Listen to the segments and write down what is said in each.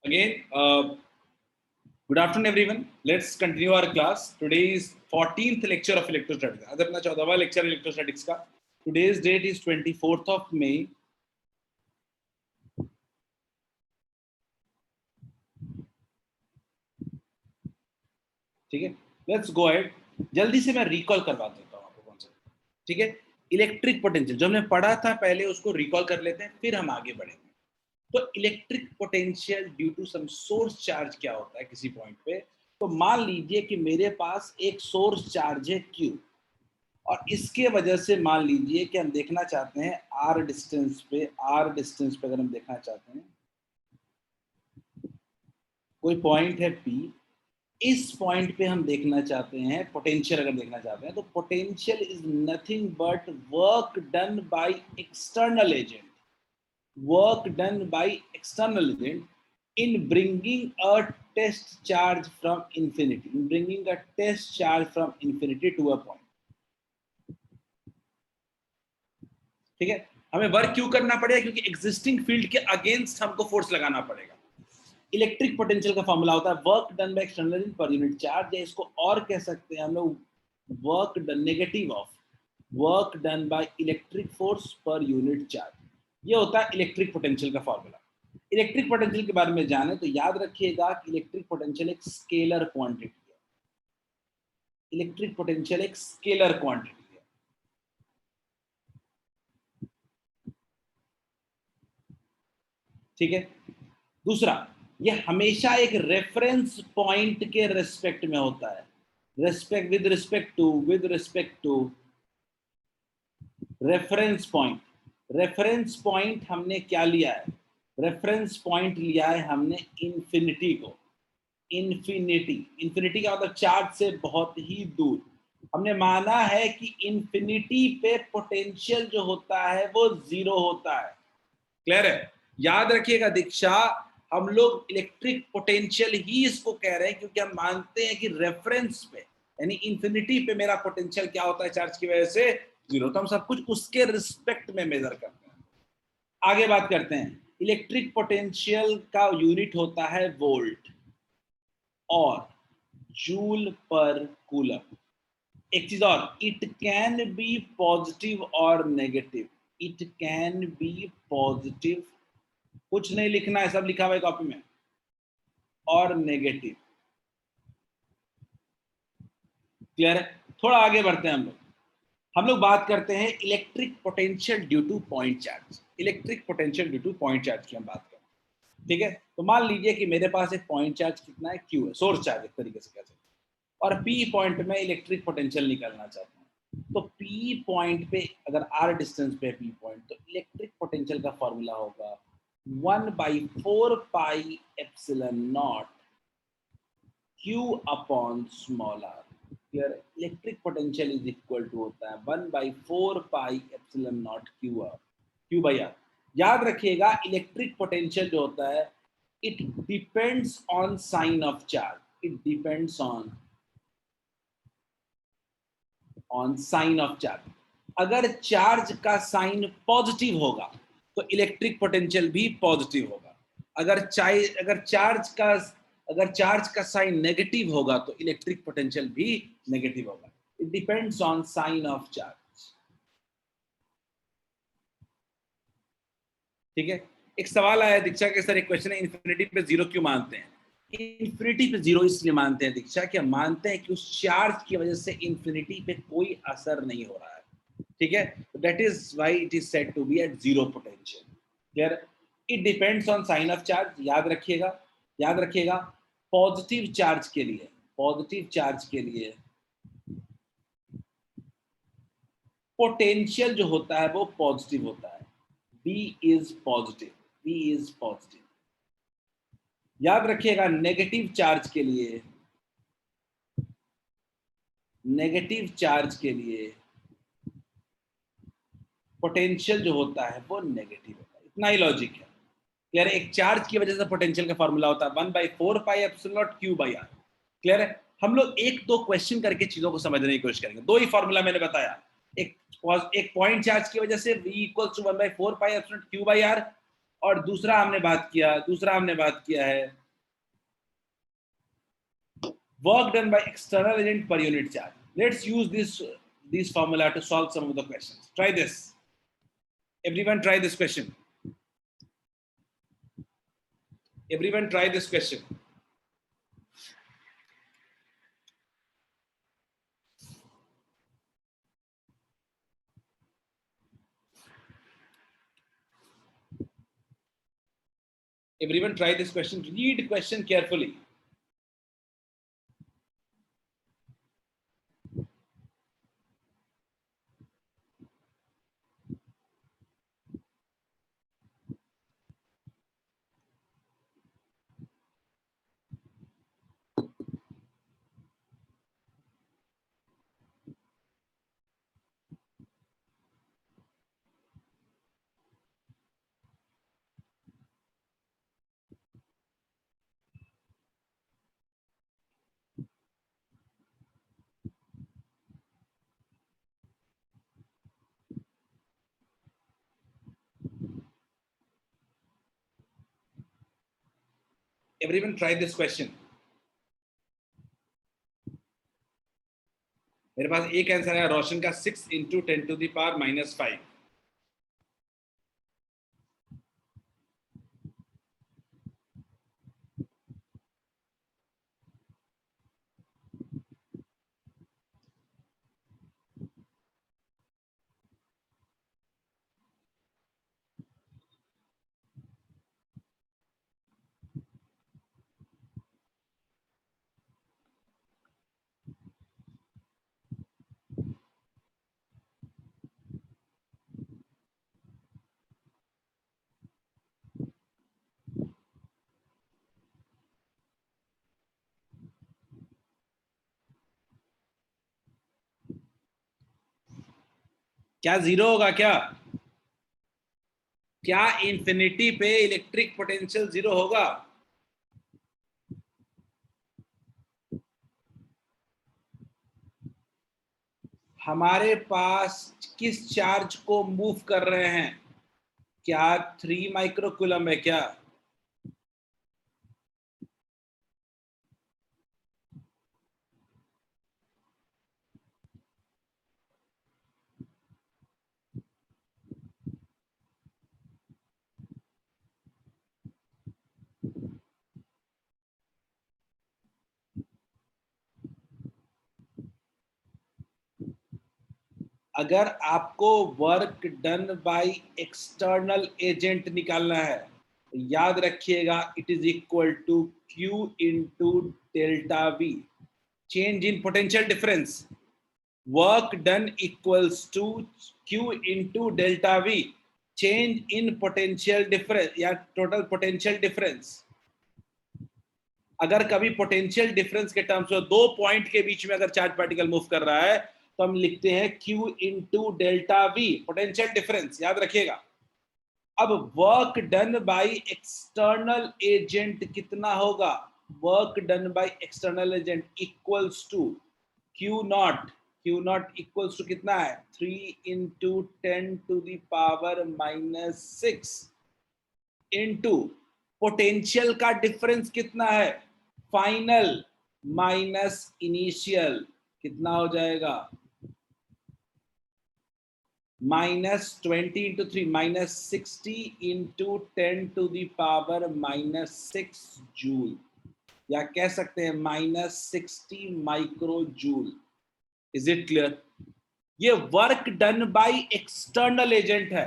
Again, good afternoon, everyone. Let's continue our class. Today is 14th lecture of electrostatics. आज अपना 14वां lecture electrostatics का. Today's date is 24th of May. ठीक है, Let's go ahead. जल्दी से मैं recall करवा देता हूँ आपको कॉन्सेप्ट. ठीक है, इलेक्ट्रिक पोटेंशियल जो हमने पढ़ा था पहले उसको रिकॉल कर लेते हैं, फिर हम आगे बढ़ेंगे. तो electric potential due to some source charge क्या होता है किसी पॉइंट पे. तो मान लीजिए कि मेरे पास एक सोर्स चार्ज है Q और इसके वजह से मान लीजिए कि हम देखना चाहते हैं R डिस्टेंस पे अगर हम देखना चाहते हैं कोई पॉइंट है P, इस पॉइंट पे हम देखना चाहते हैं पोटेंशियल. अगर देखना चाहते हैं तो potential is nothing but work done by external agent in bringing a test charge from infinity to a point. ठीक है, हमें वर्क क्यों करना पड़ेगा? क्योंकि एग्जिस्टिंग फील्ड के अगेंस्ट हमको फोर्स लगाना पड़ेगा. इलेक्ट्रिक पोटेंशियल का फॉर्मूला होता है work done by external agent per unit charge, या इसको और कह सकते हैं हम लोग work done negative of work done by electric force पर यूनिट चार्ज. ये होता है इलेक्ट्रिक पोटेंशियल का फॉर्मूला. इलेक्ट्रिक पोटेंशियल के बारे में जाने तो याद रखिएगा कि इलेक्ट्रिक पोटेंशियल एक स्केलर क्वांटिटी है. इलेक्ट्रिक पोटेंशियल एक स्केलर क्वांटिटी है. ठीक है, दूसरा, ये हमेशा एक रेफरेंस पॉइंट के रेस्पेक्ट में होता है. With respect to reference point. Reference point हमने क्या लिया है? रेफरेंस पॉइंट लिया है हमने इंफिनिटी को. इंफिनिटी का मतलब चार्ज से बहुत ही दूर. हमने माना है कि इंफिनिटी पे पोटेंशियल जो होता है वो जीरो होता है. क्लियर है? याद रखिएगा दीक्षा, हम लोग इलेक्ट्रिक पोटेंशियल ही इसको कह रहे हैं क्योंकि हम मानते हैं कि रेफरेंस पे यानी इंफिनिटी पे मेरा पोटेंशियल क्या होता है चार्ज की वजह से? जीरो. तो हम सब कुछ उसके रिस्पेक्ट में मेजर करते हैं. आगे बात करते हैं. इलेक्ट्रिक पोटेंशियल का यूनिट होता है वोल्ट और जूल पर कूलम. एक चीज और, इट कैन बी पॉजिटिव और negative. It can be positive, कुछ नहीं लिखना है, सब लिखा हुआ है कॉपी में, और नेगेटिव. क्लियर है? थोड़ा आगे बढ़ते हैं हम लोग बात करते हैं electric potential due to point charge. Electric potential due to point charge की हम बात करते हैं. ठीक है, तो मान लीजिए कि मेरे पास एक पॉइंट चार्ज कितना है? Q है, सोर्स चार्ज एक तरीके से कह सकते हैं, और P पॉइंट में इलेक्ट्रिक पोटेंशियल निकालना चाहते हैं. तो P पॉइंट पे अगर R डिस्टेंस पे P पॉइंट, तो इलेक्ट्रिक पोटेंशियल का फॉर्मूला होगा 1/4 pi epsilon naught Q upon small r. Electric potential is equal to होता है 1/4 pi epsilon naught Q by R. याद रखिएगा इलेक्ट्रिक पोटेंशियल जो होता है it depends on sign of charge. It depends on sign of charge. अगर charge का sign positive होगा तो इलेक्ट्रिक पोटेंशियल भी पॉजिटिव होगा. अगर चार्ज का साइन नेगेटिव होगा तो इलेक्ट्रिक पोटेंशियल भी नेगेटिव होगा. It depends on sign of charge. ठीक है, एक सवाल आया दीक्षा के सर, एक क्वेश्चन है, इंफिनिटी पे जीरो क्यों मानते हैं? इंफिनिटी पे जीरो इसलिए मानते हैं दीक्षा कि हम मानते हैं कि उस चार्ज की वजह से इंफिनिटी पे कोई असर नहीं हो रहा है. ठीक है, that is why it is said to be at zero potential. Clear? It depends on sign of charge. याद रखिएगा पॉजिटिव चार्ज के लिए पोटेंशियल जो होता है वो पॉजिटिव होता है. B is positive. याद रखिएगा नेगेटिव चार्ज के लिए पोटेंशियल जो होता है वो नेगेटिव होता है. इतना ही लॉजिक है. क्लियर है? एक चार्ज की वजह से पोटेंशियल का फॉर्मूला होता है 1/4 pi epsilon naught Q by R. Clear है? हम लोग एक दो क्वेश्चन करके चीजों को समझने की कोशिश करेंगे. दो ही फॉर्मूला मैंने बताया. एक पॉइंट चार्ज की वजह से V = 1/4 pi epsilon Q by R, और दूसरा हमने बात किया है work done by external agent per unit charge. Let's use this formula to solve some of the questions. Try this. Everyone try this question. Everyone try this question. Everyone try this question. Read question carefully. Everyone try this question. मेरे पास एक answer है रोशन का 6 into 10 to the power -5. क्या zero होगा क्या infinity पे electric potential zero होगा? हमारे पास किस चार्ज को मूव कर रहे हैं? क्या 3 माइक्रोकूलम है क्या? अगर आपको work done by external agent निकालना है तो याद रखिएगा it is equal to Q into delta V, change in potential difference. Work done equals to Q into delta V, change in potential difference या टोटल पोटेंशियल डिफरेंस. अगर कभी potential difference के terms में दो पॉइंट के बीच में अगर चार्ज पार्टिकल मूव कर रहा है तो हम लिखते हैं Q into delta V, potential difference, याद रखिएगा. अब work done by external agent कितना होगा? Work done by external agent equals to Q naught equals to कितना है? 3 into 10 to the power -6 into potential का डिफरेंस कितना है? फाइनल माइनस इनिशियल, कितना हो जाएगा? -20 into 3 -60 into 10 to the power -6 joule, या कह सकते हैं -60 micro joule. Is it clear? ये work done by external agent है.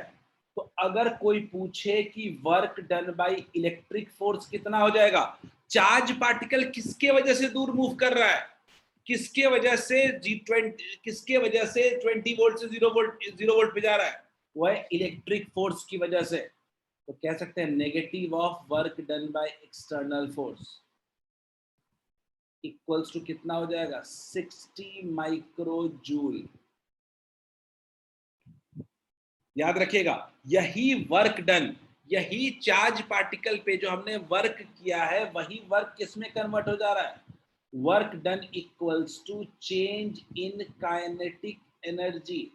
तो अगर कोई पूछे कि work done by electric force कितना हो जाएगा, चार्ज पार्टिकल किसके वजह से दूर मूव कर रहा है, किसके वजह से किसके वजह से 20 वोल्ट से 0 वोल्ट पे जा रहा है, वो है इलेक्ट्रिक फोर्स की वजह से. तो कह सकते हैं negative of work done by external force equals to कितना हो जाएगा? 60 माइक्रो जूल. याद रखिएगा, यही वर्क डन, यही चार्ज पार्टिकल पे जो हमने वर्क किया है वही वर्क किसमें कन्वर्ट हो जा रहा है? Work done equals to change in kinetic energy.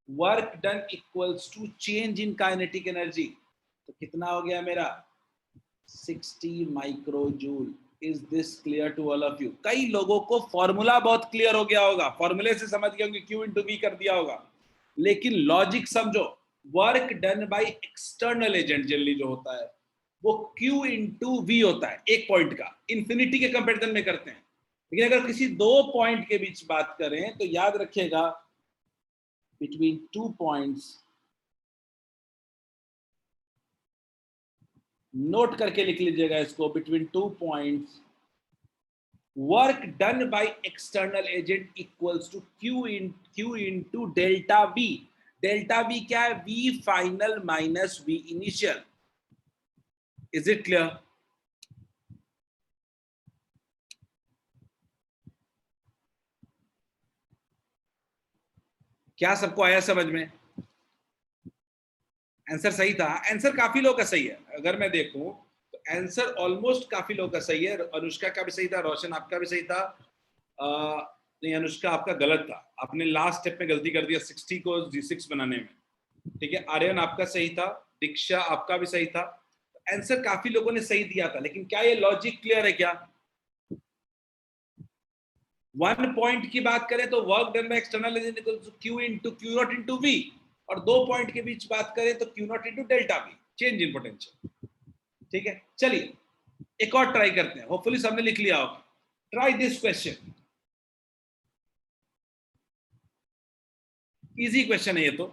Work done equals to change in kinetic energy. तो कितना हो गया मेरा 60 microjoule. Is this clear to all of you? कई लोगों को फॉर्मूला बहुत क्लियर हो गया होगा, फॉर्मूले से समझ गए होंगे, Q इंटू V कर दिया होगा, लेकिन लॉजिक समझो। Work done by external agent generally जो होता है वो Q इंटू V होता है, एक पॉइंट का, इंफिनिटी के कंपैरिजन में करते हैं। लेकिन अगर किसी दो पॉइंट के बीच बात करें तो याद रखिएगा बिटवीन 2 पॉइंट्स, नोट करके लिख लीजिएगा इसको, between 2 points work done by external agent equals to Q into delta V। Delta V क्या है? V final minus V initial. Is it clear? क्या सबको आया समझ में? आंसर सही था? आंसर काफी लोग का सही है, अगर मैं देखूं तो आंसर ऑलमोस्ट काफी लोग का सही है। अनुष्का का भी सही था, रोशन आपका भी सही था। नहीं, अनुष्का आपका गलत था, आपने लास्ट स्टेप में गलती कर दिया 60 को G6 बनाने में। ठीक है, आर्यन आपका सही था, दीक्षा आपका भी सही था। आंसर काफी लोगों ने सही दिया था, लेकिन क्या ये लॉजिक क्लियर है क्या? 1 पॉइंट की बात करें तो work done by external agent equals to Q into Q naught into V, और 2 पॉइंट के बीच बात करें तो Q naught into delta V, change in potential. ठीक है, चलिए एक और ट्राई करते हैं, होपफुली सबने लिख लिया होगा। Try this question, easy question है ये तो।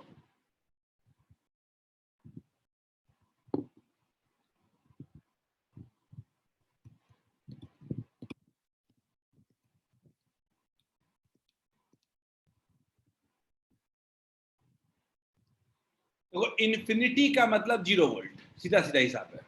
देखो, इन्फिनिटी का मतलब 0 वोल्ट, सीधा सीधा हिसाब है।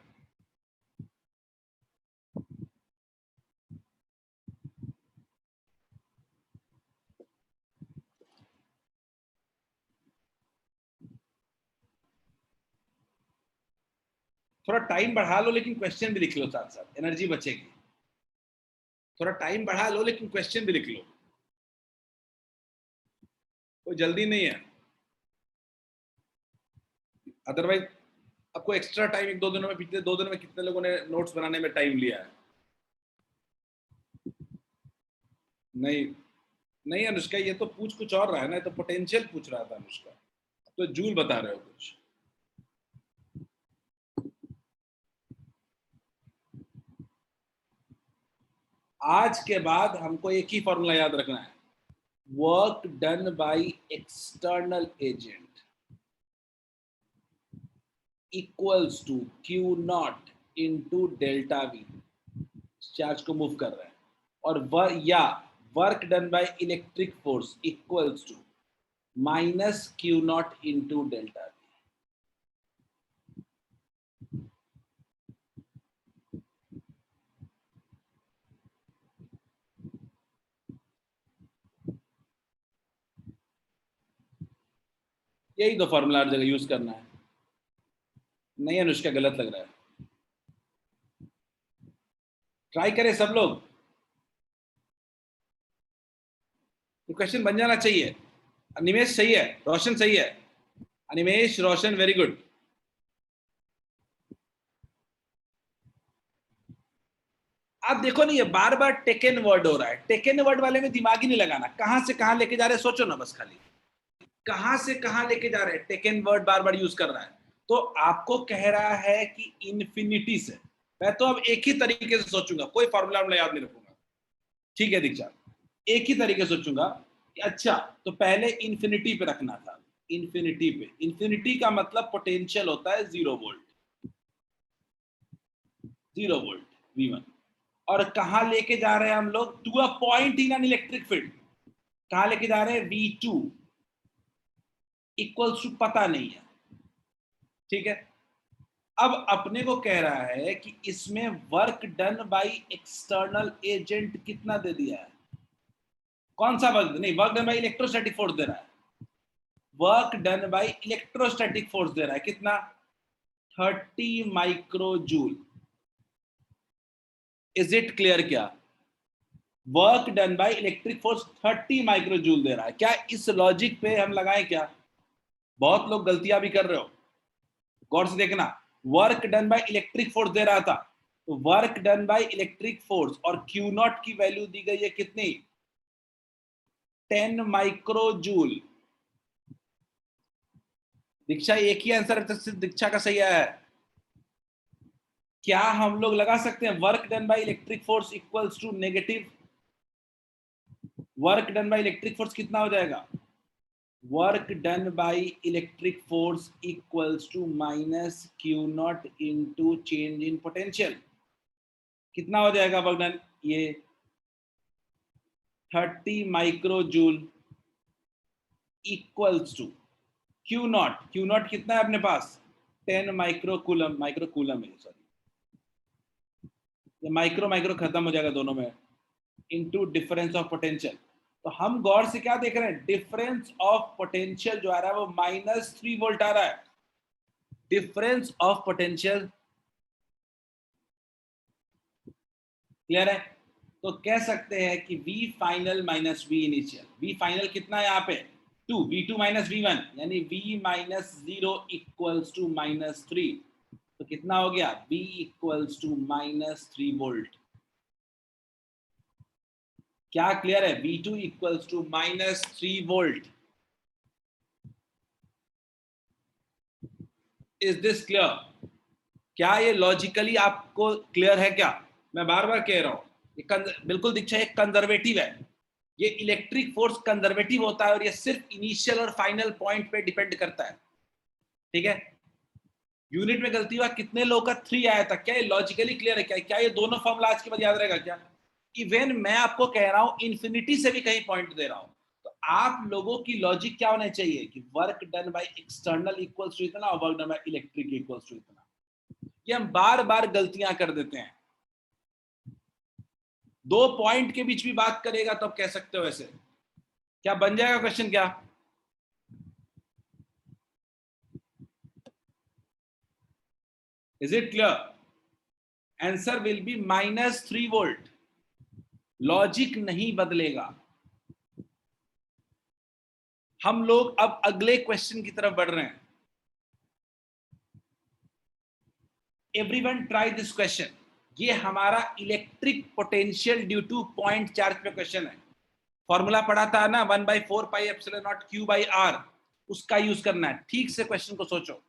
थोड़ा टाइम बढ़ा लो, लेकिन क्वेश्चन भी लिख लो साथ साथ, एनर्जी बचेगी। थोड़ा टाइम बढ़ा लो लेकिन क्वेश्चन भी लिख लो, कोई जल्दी नहीं है। अदरवाइज आपको एक्स्ट्रा टाइम, एक दो दिनों में, पिछले 2 दिनों में कितने लोगों ने नोट्स बनाने में टाइम लिया है? नहीं नहीं अनुष्का, ये तो पूछ कुछ और रहा है ना, ये तो पोटेंशियल पूछ रहा था अनुष्का, तो जूल बता रहे हो कुछ। आज के बाद हमको एक ही फॉर्मूला याद रखना है, work done by external agent equals to Q naught into delta V। Charge को मूव कर रहे हैं, और या work done by electric force equals to minus Q naught into delta V। यही दो फॉर्मूला हर जगह यूज करना है। नहीं अनुष्का, गलत लग रहा है, ट्राई करें सब लोग, तो क्वेश्चन बन जाना चाहिए। अनिमेश सही है, रोशन सही है, अनिमेश रोशन वेरी गुड। आप देखो ना, ये बार बार टेकन वर्ड हो रहा है, टेकन वर्ड वाले में दिमाग ही नहीं लगाना, कहां से कहां लेके जा रहे हैं सोचो ना बस, खाली कहां से कहां लेके जा रहे हैं, टेकन वर्ड बार बार यूज कर रहा है। तो आपको कह रहा है कि इन्फिनिटी से, मैं तो अब एक ही तरीके से सोचूंगा, कोई फॉर्मूला याद नहीं रखूंगा। ठीक है दीक्षा, एक ही तरीके से सोचूंगा कि अच्छा, तो पहले इन्फिनिटी पे रखना था, इन्फिनिटी पे, इन्फिनिटी का मतलब पोटेंशियल होता है 0 वोल्ट, 0 वोल्ट V1। और कहां लेके जा रहे हैं हम लोग? To a point in an electric field. कहां लेके जा रहे हैं? V2 इक्वल्स टू पता नहीं है। ठीक है, अब अपने को कह रहा है कि इसमें work done by external agent कितना दे दिया है? कौन सा वर्क? नहीं, work done by electrostatic force दे रहा है, work done by electrostatic force दे रहा है, कितना? 30 माइक्रोजूल। Is it clear? क्या work done by electric force 30 microjoule दे रहा है? क्या इस लॉजिक पे हम लगाएं क्या? बहुत लोग गलतियां भी कर रहे हो, गौर से देखना। Work done by electric force दे रहा था, तो work done by electric force और क्यू नॉट की वैल्यू दी गई है कितनी, 10 माइक्रो जूल। दीक्षा एक ही आंसर दीक्षा का सही आया है। क्या हम लोग लगा सकते हैं work done by electric force equals to negative work done by electric force कितना हो जाएगा, work done by electric force equals to minus Q naught into change in potential. कितना हो जाएगा वर्क डन, ये 30 micro joule equals to Q naught कितना है अपने पास, 10 माइक्रो कूलम है, सॉरी ये माइक्रो माइक्रो खत्म हो जाएगा दोनों में, इनटू डिफरेंस ऑफ पोटेंशियल। तो हम गौर से क्या देख रहे हैं, डिफरेंस ऑफ पोटेंशियल जो आ रहा है वो -3 वोल्ट आ रहा है। डिफरेंस ऑफ पोटेंशियल क्लियर है, तो कह सकते हैं कि V final minus V initial. V final कितना है यहाँ पे 2, V2 माइनस V1 यानी V माइनस 0 इक्वल्स टू -3, तो कितना हो गया V इक्वल्स टू -3 वोल्ट। क्या क्लियर है, V2 equals to -3 volt. Is this clear, क्या ये लॉजिकली आपको क्लियर है क्या, मैं बार बार कह रहा हूं ये बिल्कुल दीक्षा एक कंजर्वेटिव है, ये इलेक्ट्रिक फोर्स कंजर्वेटिव होता है और ये सिर्फ इनिशियल और फाइनल पॉइंट पे डिपेंड करता है, ठीक है। यूनिट में गलती हुआ, कितने लोग का 3 आया था, क्या ये लॉजिकली क्लियर है, क्या ये दोनों फॉर्मूला आज के बाद याद रहेगा क्या। इवन मैं आपको कह रहा हूं इन्फिनिटी से भी कहीं पॉइंट दे रहा हूं, तो आप लोगों की लॉजिक क्या होना चाहिए कि work done by external equals to इतना और work done by electric equals to इतना। ये हम बार बार गलतियां कर देते हैं, 2 पॉइंट के बीच भी बात करेगा तो आप कह सकते हो ऐसे। क्या बन जाएगा क्वेश्चन क्या, is it clear, answer will be -3 volt, logic नहीं बदलेगा। हम लोग अब अगले क्वेश्चन की तरफ बढ़ रहे हैं। एवरीवन ट्राई दिस क्वेश्चन, ये हमारा electric potential due to point charge पे क्वेश्चन है। फॉर्मूला पढ़ा था ना 1/4 pi epsilon naught Q by R, उसका यूज करना है। ठीक से क्वेश्चन को सोचो,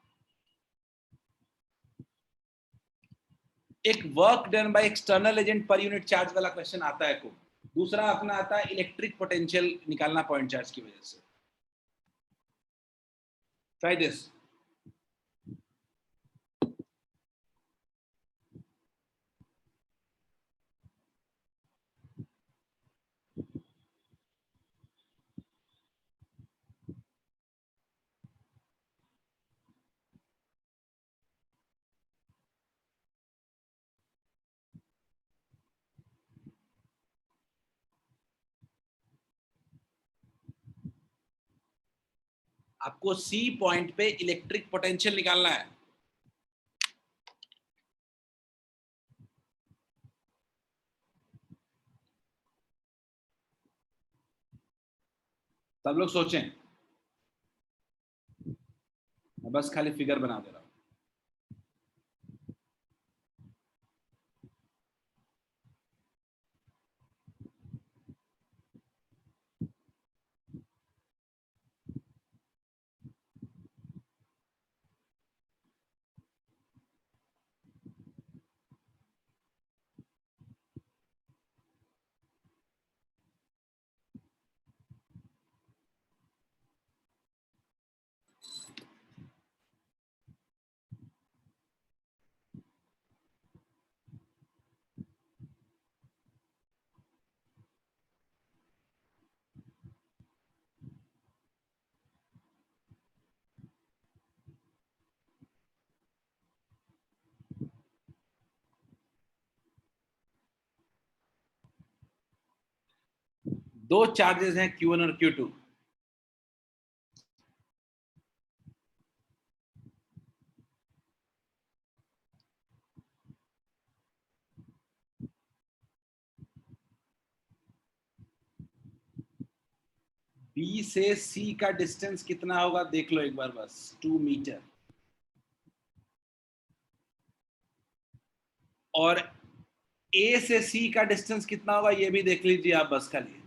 एक work done by external agent per unit charge वाला क्वेश्चन आता है को, दूसरा अपना आता है इलेक्ट्रिक पोटेंशियल निकालना पॉइंट चार्ज की वजह से। ट्राई दिस, आपको सी पॉइंट पे इलेक्ट्रिक पोटेंशियल निकालना है। सब लोग सोचें, मैं बस खाली फिगर बना दे रहा हूं। दो चार्जेस हैं Q1 और Q2, B से C का डिस्टेंस कितना होगा देख लो एक बार बस, 2 मीटर। और ए से सी का डिस्टेंस कितना होगा ये भी देख लीजिए आप बस खाली।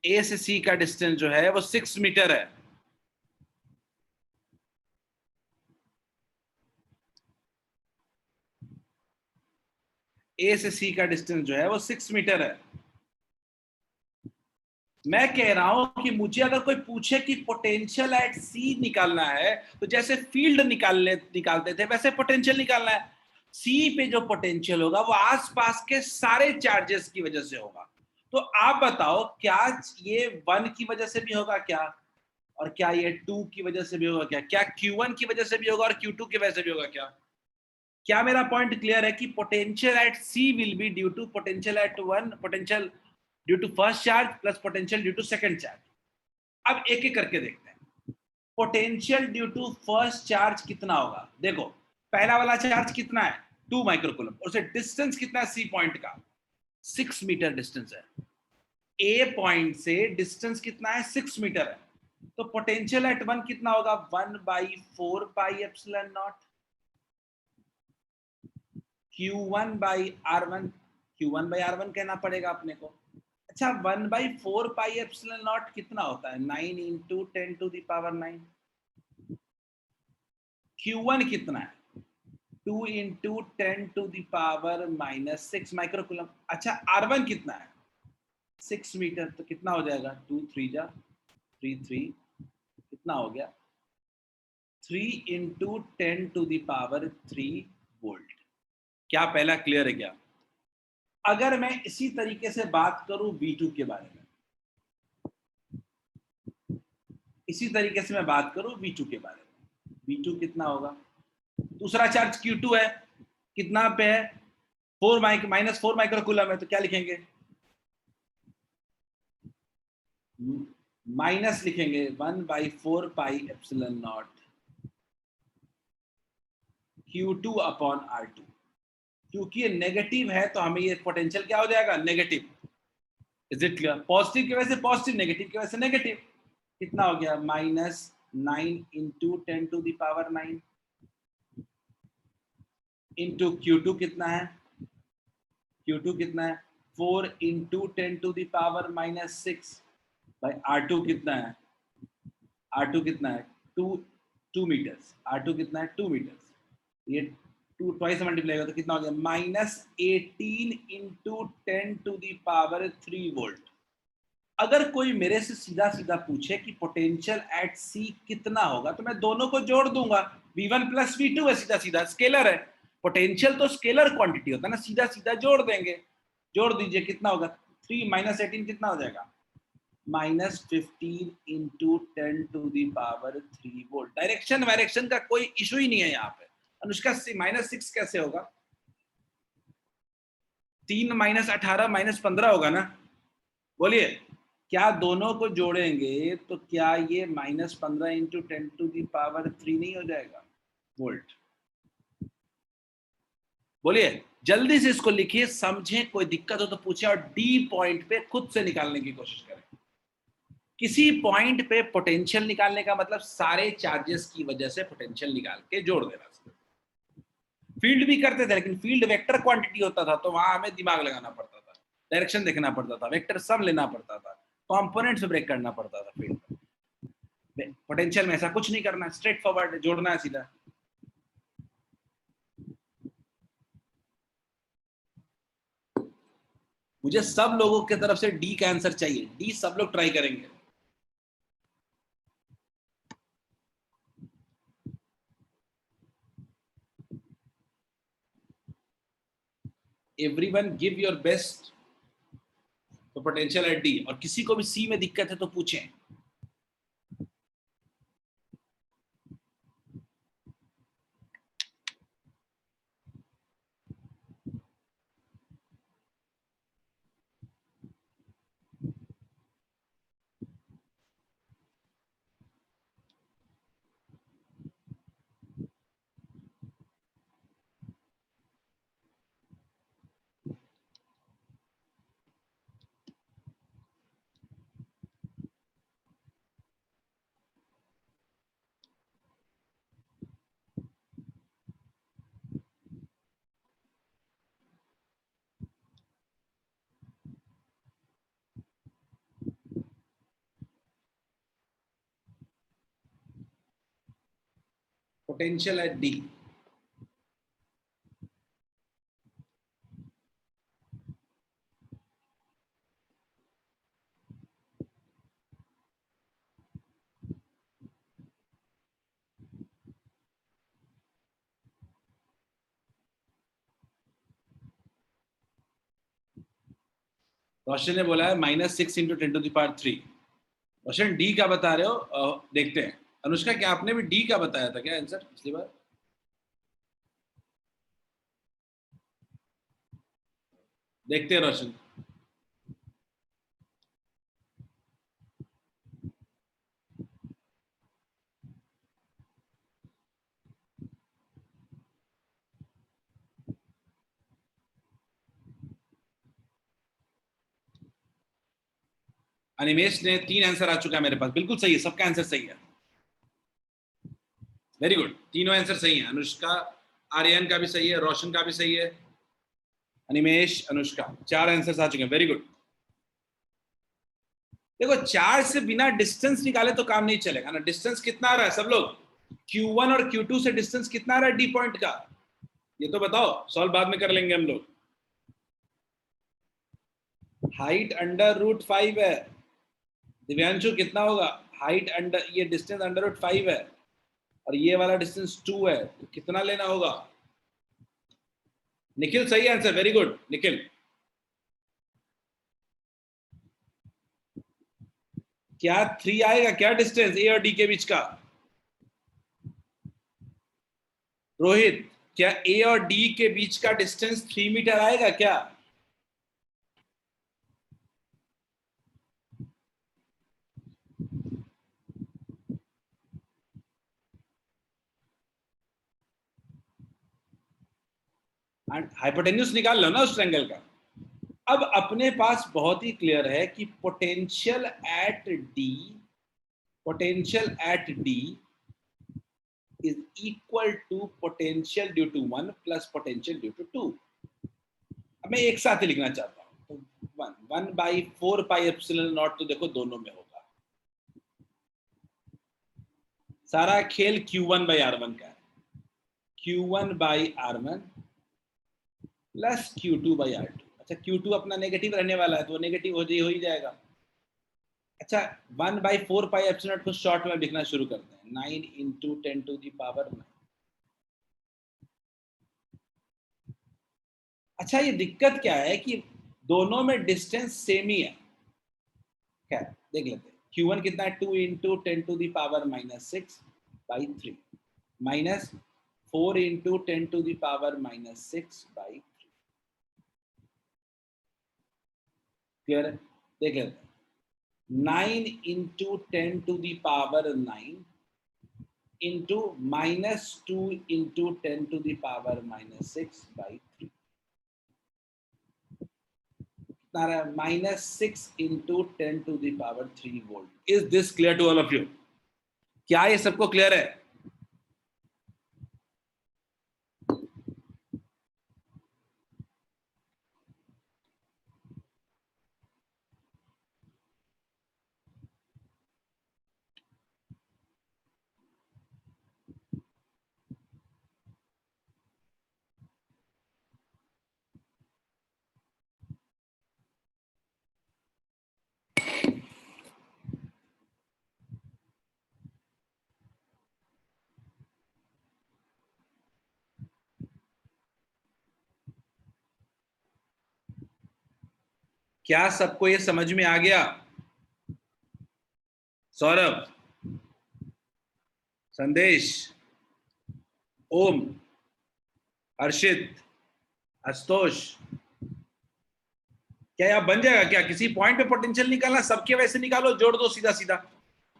ए से सी का डिस्टेंस जो है वो 6 मीटर है। ए से सी का डिस्टेंस जो है वो 6 मीटर है। मैं कह रहा हूं कि मुझे अगर कोई पूछे कि पोटेंशियल एट सी निकालना है तो जैसे फील्ड निकालते थे वैसे पोटेंशियल निकालना है। सी पे जो पोटेंशियल होगा वो आसपास के सारे चार्जेस की वजह से होगा। तो आप बताओ क्या ये 1 की वजह से भी होगा क्या, और क्या ये 2 की वजह से भी होगा क्या, क्या Q1 की वजह से भी होगा और Q2 की वजह से भी होगा क्या? क्या मेरा पॉइंट क्लियर है कि potential at C will be due to potential at one, potential due to first charge plus potential due to second charge. अब एक एक करके देखते हैं। Potential due to first charge कितना होगा? देखो पहला वाला चार्ज कितना है 2 माइक्रोकूलम, और उसे डिस्टेंस कितना है सी पॉइंट का 6 मीटर डिस्टेंस है। ए पॉइंट से डिस्टेंस कितना है 6 मीटर है। तो पोटेंशियल एट वन कितना होगा 1/4 pi epsilon not Q1/R1। Q1/R1 कहना पड़ेगा अपने को। अच्छा 1/4 पाई एप्सिलॉन नॉट कितना होता है 9 इंटू 10⁹9। Q1 कितना है 2 इंटू 10⁻⁻6 माइक्रोकूलम। अच्छा R1 कितना है 6 मीटर, तो कितना हो जाएगा 2 3 जा 3 3 कितना हो गया 3 इंटू 10⁻³ वोल्ट। क्या पहला क्लियर है क्या? अगर मैं इसी तरीके से बात करूं V2 के बारे में, इसी तरीके से मैं बात करूं V2 के बारे में, V2 कितना होगा? दूसरा चार्ज Q2 है, कितना पे है 4 माइक्रोकूलम है, तो क्या लिखेंगे माइनस लिखेंगे 1/4 पाई एप्सिलॉन नॉट Q2/R2। क्योंकि ये नेगेटिव है तो हमें ये पोटेंशियल क्या हो जाएगा negative. Is it clear? Positive की वजह से पॉजिटिव, नेगेटिव की वजह से नेगेटिव। कितना हो गया -9 इंटू 10⁻⁹ इंटू Q2 कितना है, Q2 कितना है 4 इंटू 10⁻⁻6 भाई R2 कितना है, R2 कितना है 2 मीटर्स, R2 कितना है 2 मीटर्स। ये 2 ट्वाइस मल्टीप्लाई होगा तो कितना हो गया -18 इंटू 10⁻³ वोल्ट। अगर कोई मेरे से सीधा सीधा पूछे कि पोटेंशियल एट सी कितना होगा तो मैं दोनों को जोड़ दूंगा। V1 प्लस V2 है, सीधा सीधा स्केलर है। पोटेंशियल तो स्केलर क्वांटिटी होता है ना, सीधा सीधा जोड़ देंगे। जोड़ दीजिए कितना होगा 3 -18 कितना हो जाएगा -15 इंटू 10⁻³ वोल्ट। डायरेक्शन वायरेक्शन का कोई इशू ही नहीं है यहाँ पे। अनुष्का -6 कैसे होगा? 3 -18 -15 होगा ना? बोलिए क्या दोनों को जोड़ेंगे तो क्या ये -15 इंटू 10⁻³ नहीं हो जाएगा वोल्ट? बोलिए जल्दी से इसको लिखिए, समझें, कोई दिक्कत हो तो पूछे, और डी पॉइंट पे खुद से निकालने की कोशिश करें। किसी पॉइंट पे पोटेंशियल निकालने का मतलब सारे चार्जेस की वजह से पोटेंशियल निकाल के जोड़ देना। फील्ड भी करते थे लेकिन फील्ड वेक्टर क्वांटिटी होता था तो वहां हमें दिमाग लगाना पड़ता था, डायरेक्शन देखना पड़ता था, वेक्टर सब लेना पड़ता था, कंपोनेंट से ब्रेक करना पड़ता था। फील्ड पोटेंशियल में ऐसा कुछ नहीं करना, स्ट्रेट फॉरवर्ड जोड़ना है सीधा। मुझे सब लोगों की तरफ से डी का आंसर चाहिए, डी सब लोग ट्राई करेंगे। Everyone give your best. तो पोटेंशियल एट डी, और किसी को भी सी में दिक्कत है तो पूछें। Potential at D. रोशन ने बोला है -6 × 10⁻³ रोशन डी क्या बता रहे हो? देखते हैं। अनुष्का क्या आपने भी डी का बताया था क्या आंसर पिछली बार? देखते हैं रोशन। अनिमेश ने 3 आंसर आ चुका है मेरे पास, बिल्कुल सही है, सबका आंसर सही है। वेरी गुड, तीनों आंसर सही है। अनुष्का, आर्यन का भी सही है, रोशन का भी सही है, अनिमेश, अनुष्का, 4 आंसर आ चुके हैं। Very good. देखो 4 से बिना डिस्टेंस निकाले तो काम नहीं चलेगा ना। डिस्टेंस कितना आ रहा है सब लोग? Q1 और Q2 से डिस्टेंस कितना आ रहा है डी पॉइंट का? ये तो बताओ, सॉल्व बाद में कर लेंगे हम लोग। हाइट √5 है। दिव्यांशु कितना होगा? हाइट अंडर, ये डिस्टेंस √5 है और ये वाला डिस्टेंस 2 है, तो कितना लेना होगा? निखिल सही आंसर, वेरी गुड निखिल। क्या 3 आएगा क्या डिस्टेंस ए और डी के बीच का? रोहित, क्या ए और डी के बीच का डिस्टेंस 3 मीटर आएगा क्या? हाइपोटेन्यूज निकाल लो ना उस ट्रायंगल का। अब अपने पास बहुत ही क्लियर है कि potential at D is equal to potential due to 1 plus potential due to 2। अब मैं एक साथ ही लिखना चाहता हूं, तो 1/4πε0 तो देखो दोनों में होगा। सारा खेल Q1/R1 का है। Q1/R1 plus Q2/R2। अच्छा Q2 अपना नेगेटिव रहने वाला है तो वो नेगेटिव हो ही जाएगा। अच्छा 1/4πε0 को शॉर्ट में लिखना शुरू करते हैं, 9 × 10⁻⁹। अच्छा ये दिक्कत क्या है कि दोनों में डिस्टेंस सेम ही है। क्या देख लेते हैं। Q1 कितना है? 2 × 10⁻⁻6/3 माइनस 4 × 10⁻⁻6/3। क्लियर है? देख लेते हैं। 9 × 10⁹ into -2 × 10⁻⁻6/3 कितना रहा है? -6 × 10⁻³ volt. Is this clear to all of you? क्या ये सबको क्लियर है? क्या सबको ये समझ में आ गया? सौरभ, संदेश, ओम, हर्षित, आशुतोष, क्या यह बन जाएगा क्या? किसी पॉइंट पे पोटेंशियल निकालना, सबके वैसे निकालो, जोड़ दो सीधा सीधा,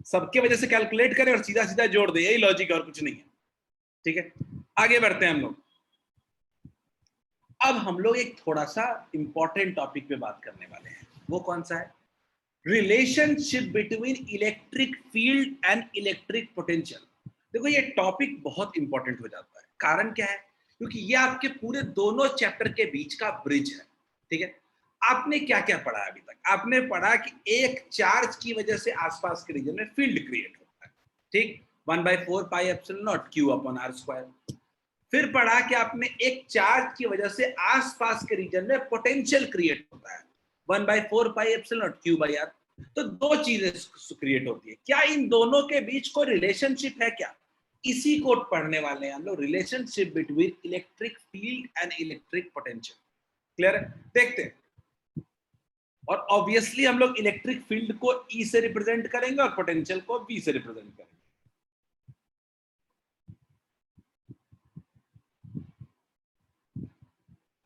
सबके वजह से कैलकुलेट करें और सीधा सीधा जोड़ दे, यही लॉजिक है और कुछ नहीं है। ठीक है, आगे बढ़ते हैं हम लोग। अब हम लोग एक थोड़ा सा इंपॉर्टेंट टॉपिक पे बात करने वाले हैं। वो कौन सा है? Relationship between electric field and electric potential. देखो ये टॉपिक बहुत इंपॉर्टेंट हो जाता है। कारण क्या है? क्योंकि ये आपके पूरे दोनों चैप्टर के बीच का ब्रिज है। ठीक है, आपने क्या क्या पढ़ा है अभी तक? आपने पढ़ा कि एक चार्ज की वजह से आसपास के रीजन में फील्ड क्रिएट होता है। ठीक, 1/4 pi epsilon naught Q upon R square. फिर पढ़ा कि आपने एक चार्ज की वजह से आसपास के रीजन में पोटेंशियल क्रिएट होता है 1/4 pi epsilon naught Q by R. तो दो चीजें क्रिएट होती है, क्या इन दोनों के बीच कोई रिलेशनशिप है क्या? इसी को पढ़ने वाले हैं हम लोग, relationship between electric field and electric potential. Clear है? देखते हैं। और ऑब्वियसली हम लोग इलेक्ट्रिक फील्ड को ई से रिप्रेजेंट करेंगे और पोटेंशियल को वी से रिप्रेजेंट करेंगे।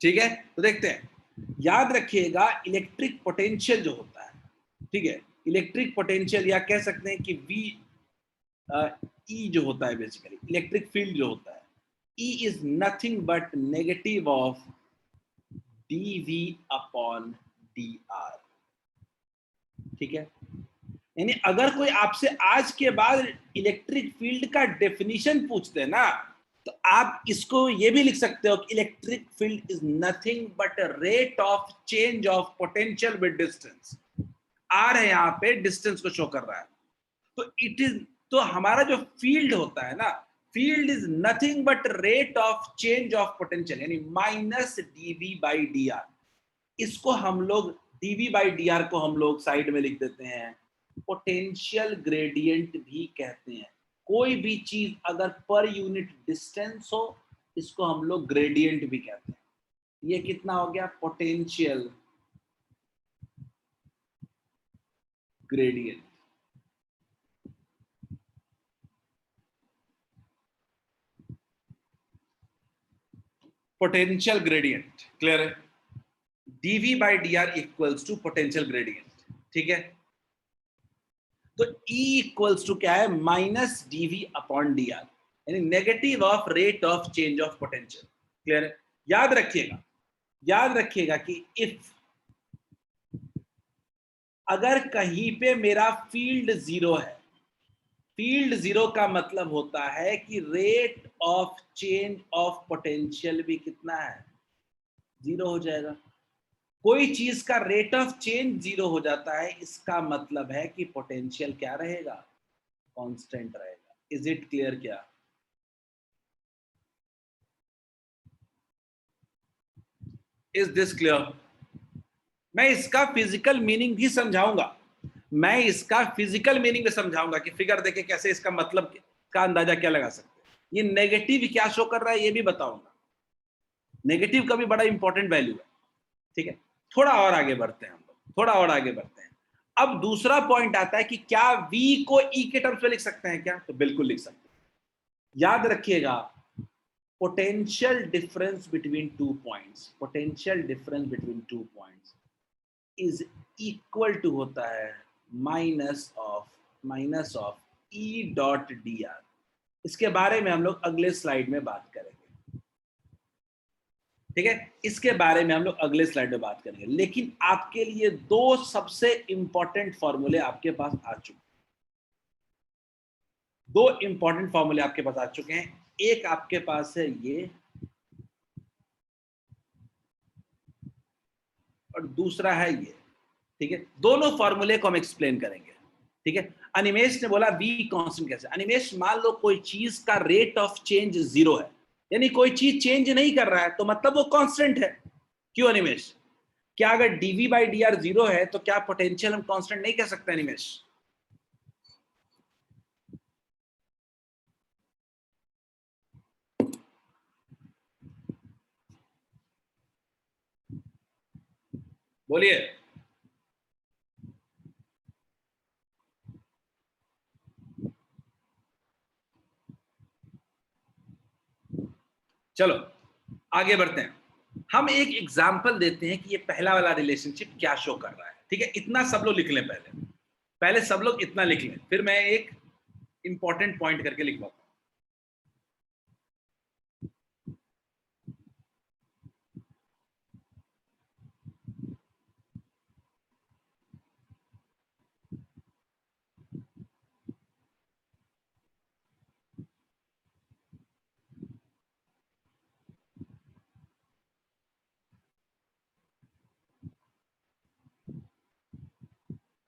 ठीक है, तो देखते हैं। याद रखिएगा इलेक्ट्रिक पोटेंशियल जो होता है, ठीक है, इलेक्ट्रिक पोटेंशियल या कह सकते हैं कि वी ई जो होता है, बेसिकली इलेक्ट्रिक फील्ड जो होता है, E is nothing but negative of dv upon dr। ठीक है, यानी अगर कोई आपसे आज के बाद इलेक्ट्रिक फील्ड का डेफिनेशन पूछते हैं ना, तो आप इसको ये भी लिख सकते हो कि electric field is nothing but rate of change of potential with distance. R है यहाँ पे, डिस्टेंस को शो कर रहा है, तो इट इज, तो हमारा जो फील्ड होता है ना, field is nothing but rate of change of potential, यानी माइनस dv बाई dr। इसको हम लोग dv बाई dr को हम लोग साइड में लिख देते हैं पोटेंशियल ग्रेडियंट भी कहते हैं। कोई भी चीज अगर पर यूनिट डिस्टेंस हो, इसको हम लोग ग्रेडियंट भी कहते हैं। ये कितना हो गया? Potential gradient. Potential gradient, clear है? dv by dr equals to potential gradient. ठीक है, तो E इक्वल्स टू क्या है? माइनस dv अपॉन dr, यानी negative of rate of change of potential. Clear है? याद रखिएगा, याद रखिएगा कि इफ अगर कहीं पे मेरा फील्ड जीरो है, फील्ड जीरो का मतलब होता है कि rate of change of potential भी कितना है? जीरो हो जाएगा। कोई चीज का रेट ऑफ चेंज जीरो हो जाता है, इसका मतलब है कि पोटेंशियल क्या रहेगा? कांस्टेंट रहेगा। Is it clear? क्या इज दिस क्लियर? मैं इसका फिजिकल मीनिंग भी समझाऊंगा, मैं इसका फिजिकल मीनिंग भी समझाऊंगा कि फिगर देके कैसे इसका मतलब का अंदाजा क्या लगा सकते हैं। ये नेगेटिव क्या शो कर रहा है ये भी बताऊंगा। नेगेटिव का भी बड़ा इंपॉर्टेंट वैल्यू है। ठीक है, थोड़ा और आगे बढ़ते हैं हम लोग, थोड़ा और आगे बढ़ते हैं। अब दूसरा पॉइंट आता है कि क्या v को e के टर्म्स में लिख सकते हैं क्या? तो बिल्कुल लिख सकते हैं। याद रखिएगा, potential difference between two points, potential difference between two points is equal to होता है minus of E dot D R. इसके बारे में हम लोग अगले स्लाइड में बात करेंगे। ठीक है, इसके बारे में हम लोग अगले स्लाइड में बात करेंगे। लेकिन आपके लिए दो सबसे इंपॉर्टेंट फॉर्मूले आपके पास आ चुके हैं, दो इंपॉर्टेंट फॉर्मूले आपके पास आ चुके हैं। एक आपके पास है ये, और दूसरा है ये। ठीक है, दोनों फॉर्मूले को हम एक्सप्लेन करेंगे। ठीक है, अनिमेश ने बोला वी कांस्टेंट कैसे? अनिमेश, मान लो कोई चीज का रेट ऑफ चेंज जीरो है, यानी कोई चीज चेंज नहीं कर रहा है, तो मतलब वो कांस्टेंट है। क्यों अनिमेश? क्या अगर dv by D R zero है तो क्या पोटेंशियल हम कांस्टेंट नहीं कह सकते अनिमेश? बोलिए। चलो आगे बढ़ते हैं। हम एक एग्जाम्पल देते हैं कि ये पहला वाला रिलेशनशिप क्या शो कर रहा है। ठीक है, इतना सब लोग लिख लें, पहले पहले सब लोग इतना लिख लें, फिर मैं एक इंपॉर्टेंट पॉइंट करके लिखवाता हूं।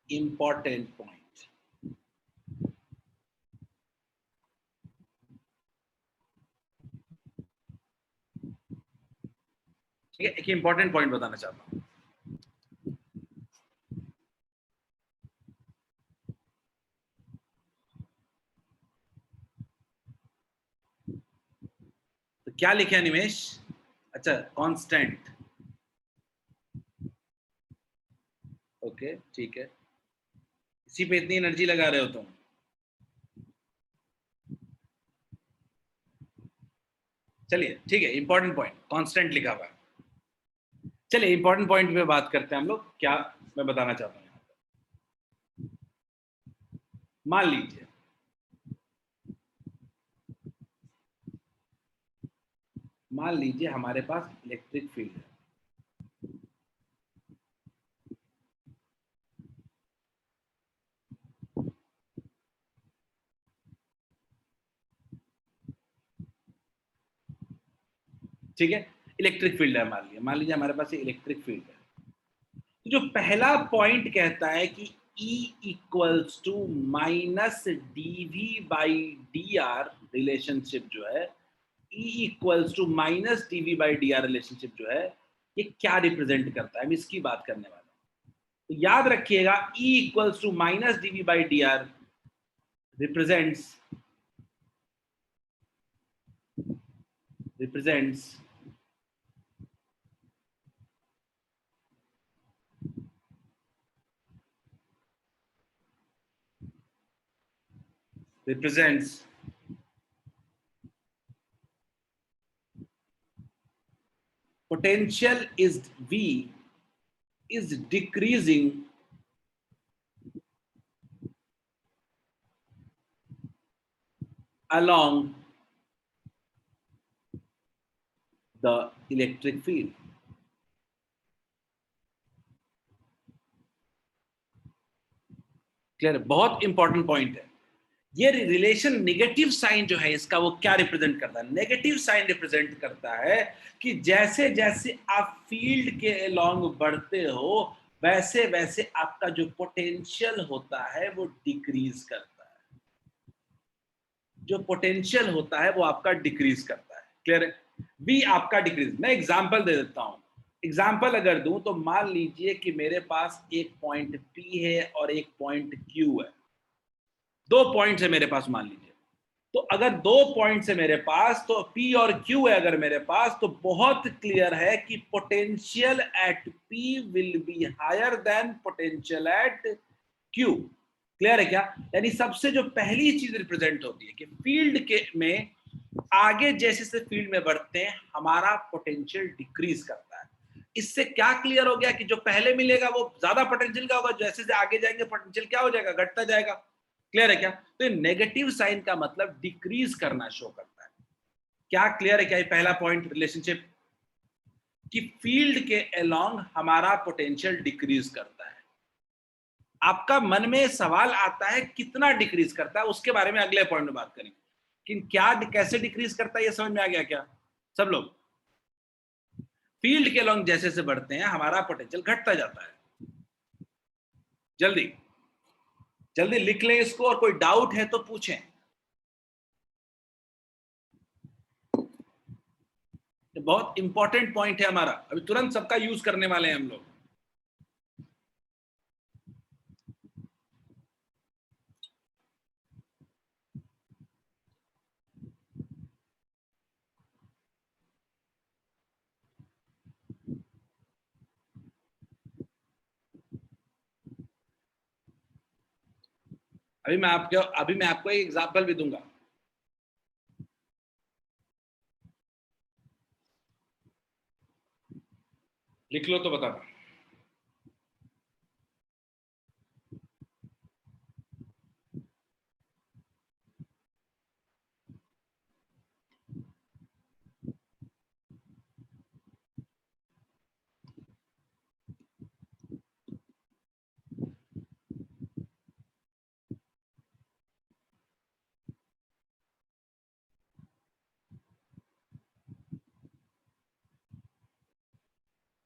इंपॉर्टेंट पॉइंट, ठीक है, एक इंपॉर्टेंट पॉइंट बताना चाहता हूं। तो क्या लिखे है निमेश? अच्छा, कांस्टेंट। ओके, ठीक है, इसी पे इतनी एनर्जी लगा रहे हो तुम। चलिए ठीक है, इंपॉर्टेंट पॉइंट कांस्टेंट लिखा हुआ है। चलिए इंपॉर्टेंट पॉइंट पे बात करते हैं हम लोग। क्या मैं बताना चाहता हूँ यहाँ पे, मान लीजिए हमारे पास इलेक्ट्रिक फील्ड है। ठीक है, इलेक्ट्रिक फील्ड है, मान लीजिए हमारे पास इलेक्ट्रिक फील्ड है। तो जो पहला पॉइंट कहता है कि E equals to minus DV by DR relationship जो है, E equals to minus DV by DR relationship जो है, ये क्या रिप्रेजेंट करता है, हम इसकी बात करने वाले हैं। तो याद रखिएगा, E equals to minus DV by DR represents represents represents potential is V is decreasing along the electric field. Clear? बहुत इंपॉर्टेंट पॉइंट है ये। रिलेशन नेगेटिव साइन जो है इसका, वो क्या रिप्रेजेंट करता है? नेगेटिव साइन रिप्रेजेंट करता है कि जैसे जैसे आप फील्ड के अलोंग बढ़ते हो, वैसे वैसे आपका जो पोटेंशियल होता है वो डिक्रीज करता है। जो पोटेंशियल होता है वो आपका डिक्रीज करता है। क्लियर है? वी आपका डिक्रीज। मैं एग्जांपल दे देता हूं। एग्जाम्पल अगर दूं तो मान लीजिए कि मेरे पास एक पॉइंट P है और एक पॉइंट Q है। दो पॉइंट्स है मेरे पास मान लीजिए। तो अगर दो पॉइंट्स है मेरे पास, तो P और Q है अगर मेरे पास, तो बहुत क्लियर है कि potential at P will be higher than potential at Q। Clear है क्या? यानी सबसे जो पहली चीज रिप्रेजेंट होती है कि फील्ड के में आगे जैसे से फील्ड में बढ़ते हैं, हमारा पोटेंशियल डिक्रीज करता है। इससे क्या क्लियर हो गया कि जो पहले मिलेगा वो ज्यादा पोटेंशियल का होगा, जैसे से आगे जाएंगे पोटेंशियल क्या हो जाएगा? घटता जाएगा। क्लियर है क्या? तो नेगेटिव साइन का मतलब डिक्रीज करना शो करता है। क्या क्लियर है क्या? ये पहला पॉइंट रिलेशनशिप कि फील्ड के अलोंग हमारा पोटेंशियल डिक्रीज करता है। आपका मन में सवाल आता है कितना डिक्रीज करता है, उसके बारे में अगले पॉइंट में बात करेंगे। कि क्या कैसे डिक्रीज करता है, ये समझ में आ गया क्या सब लोग? फील्ड के अलोंग जैसे से बढ़ते हैं, हमारा पोटेंशियल घटता जाता है। जल्दी जल्दी लिख लें इसको, और कोई डाउट है तो पूछें। बहुत इंपॉर्टेंट पॉइंट है हमारा, अभी तुरंत सबका यूज करने वाले हैं हम लोग। अभी मैं आपको एक एग्जांपल भी दूंगा। लिख लो तो बताना।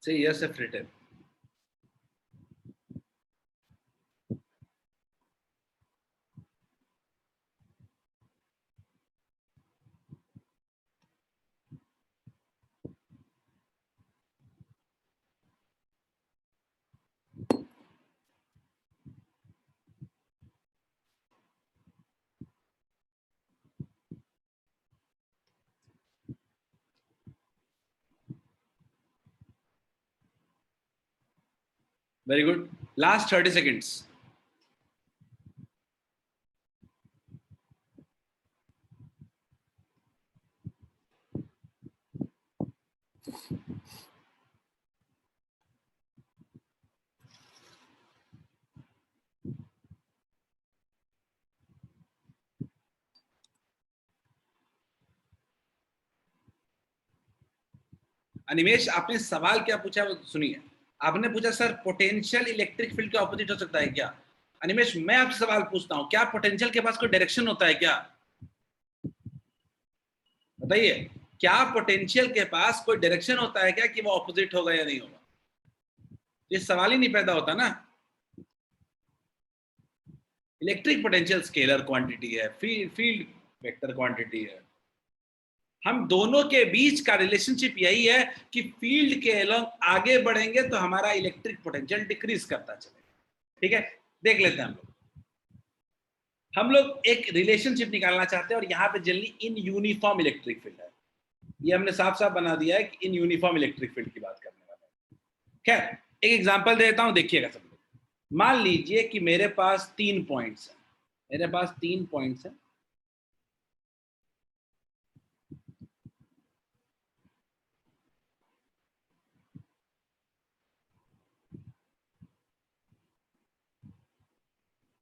Say yes if written. Very good, last 30 seconds. Animesh, आपने सवाल क्या पूछा वो सुनिए। आपने पूछा सर पोटेंशियल इलेक्ट्रिक फील्ड के ऑपोजिट हो सकता है क्या? अनिमेश, मैं आपसे सवाल पूछता हूं, क्या पोटेंशियल के पास कोई डायरेक्शन होता है क्या? बताइए, क्या पोटेंशियल के पास कोई डायरेक्शन होता है क्या कि वो ऑपोजिट होगा या नहीं होगा? ये सवाल ही नहीं पैदा होता ना। इलेक्ट्रिक पोटेंशियल स्केलर क्वांटिटी है, फील्ड वेक्टर क्वांटिटी है। हम दोनों के बीच का रिलेशनशिप यही है कि फील्ड के अलोंग आगे बढ़ेंगे तो हमारा इलेक्ट्रिक पोटेंशियल डिक्रीज करता चलेगा। ठीक है, देख लेते हैं हम लोग एक रिलेशनशिप निकालना चाहते हैं और यहाँ पे generally in uniform electric field है। ये हमने साफ साफ बना दिया है कि इन यूनिफॉर्म इलेक्ट्रिक फील्ड की बात करने वाले हैं। खैर, एक एग्जांपल देता हूं, देखिएगा सब लोग। मान लीजिए कि मेरे पास 3 पॉइंट्स हैं, मेरे पास 3 पॉइंट्स हैं।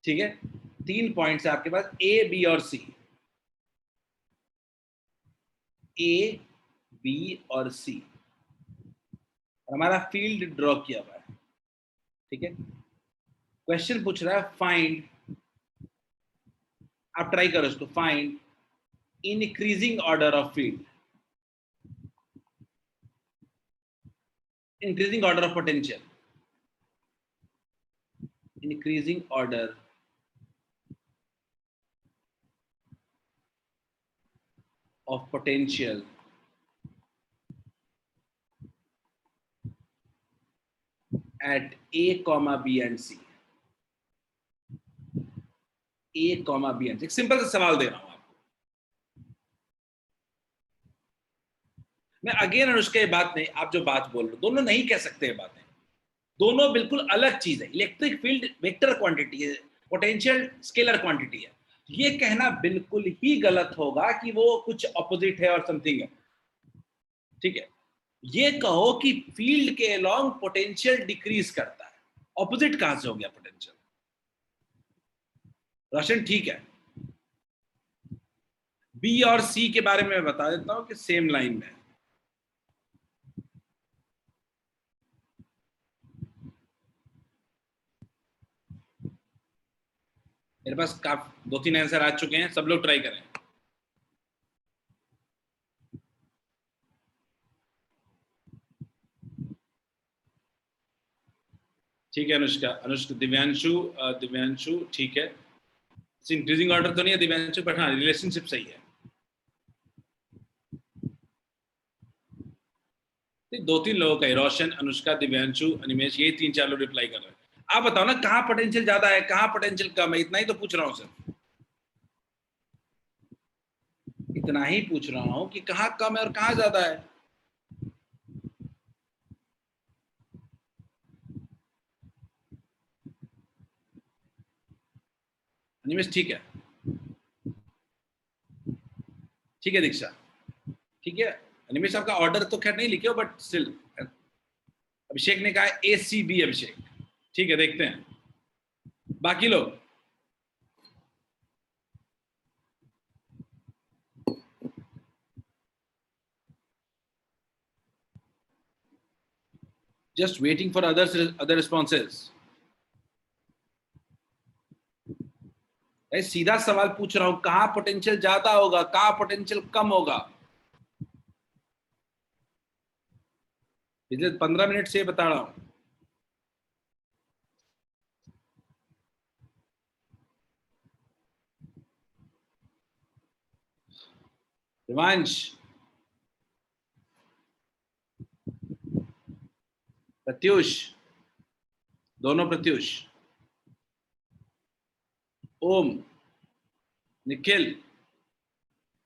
ठीक है, 3 पॉइंट्स है आपके पास, ए बी और सी। ए बी और सी, और हमारा फील्ड ड्रॉ किया हुआ है। ठीक है, क्वेश्चन पूछ रहा है फाइंड, आप ट्राई करो इसको, find increasing order of field, increasing order of potential, increasing order of potential at A, B and C. A, B and C। एक सिंपल सा सवाल दे रहा हूं आपको मैं। अगेन अनुष्का, ये बात नहीं, आप जो बात बोल रहे हो दोनों नहीं कह सकते ये बातें, दोनों बिल्कुल अलग चीज है। इलेक्ट्रिक फील्ड वेक्टर क्वांटिटी है, पोटेंशियल स्केलर क्वांटिटी है। ये कहना बिल्कुल ही गलत होगा कि वो कुछ अपोजिट है और समथिंग है। ठीक है, ये कहो कि फील्ड के अलोंग पोटेंशियल डिक्रीज करता है, ऑपोजिट कहां से हो गया पोटेंशियल? रोशन ठीक है, बी और सी के बारे में मैं बता देता हूं कि सेम लाइन में है। मेरे पास काफी 2-3 आंसर आ चुके हैं, सब लोग ट्राई करें। ठीक है अनुष्का, दिव्यांशु, दिव्यांशु ठीक है, इंक्रीजिंग ऑर्डर तो नहीं है दिव्यांशु, बट हाँ रिलेशनशिप सही है। 2-3 लोगों का है, रोशन, अनुष्का, दिव्यांशु, अनिमेश, ये 3-4 लोग रिप्लाई कर रहे हैं। आप बताओ ना, कहाँ पोटेंशियल ज्यादा है, कहाँ पोटेंशियल कम है? इतना ही तो पूछ रहा हूँ सर, इतना ही पूछ रहा हूँ कि कहाँ कम है और कहाँ ज्यादा है। अनिमेश ठीक है, ठीक है दीक्षा, ठीक है। अनिमेश आपका ऑर्डर तो खैर नहीं लिखे हो, बट स्टिल अभिषेक ने कहा ए सी बी, अभिषेक ठीक है, देखते हैं बाकी लोग। Just waiting for other responses. सीधा सवाल पूछ रहा हूं, कहां पोटेंशियल ज्यादा होगा, कहां पोटेंशियल कम होगा? पिछले 15 मिनट से बता रहा हूं। दिवांश, प्रत्युष, दोनों प्रत्युष, ओम, निखिल,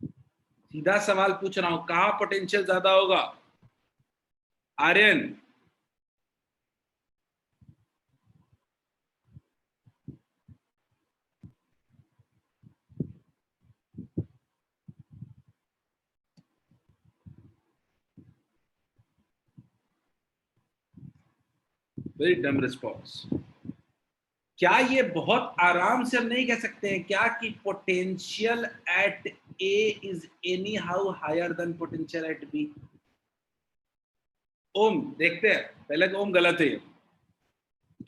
सीधा सवाल पूछ रहा हूं, कहां पोटेंशियल ज्यादा होगा? Aryan, very dumb response. क्या ये बहुत आराम से हम नहीं कह सकते हैं क्या कि potential at A is anyhow higher than potential at B? Om देखते हैं, पहले तो ओम गलत है।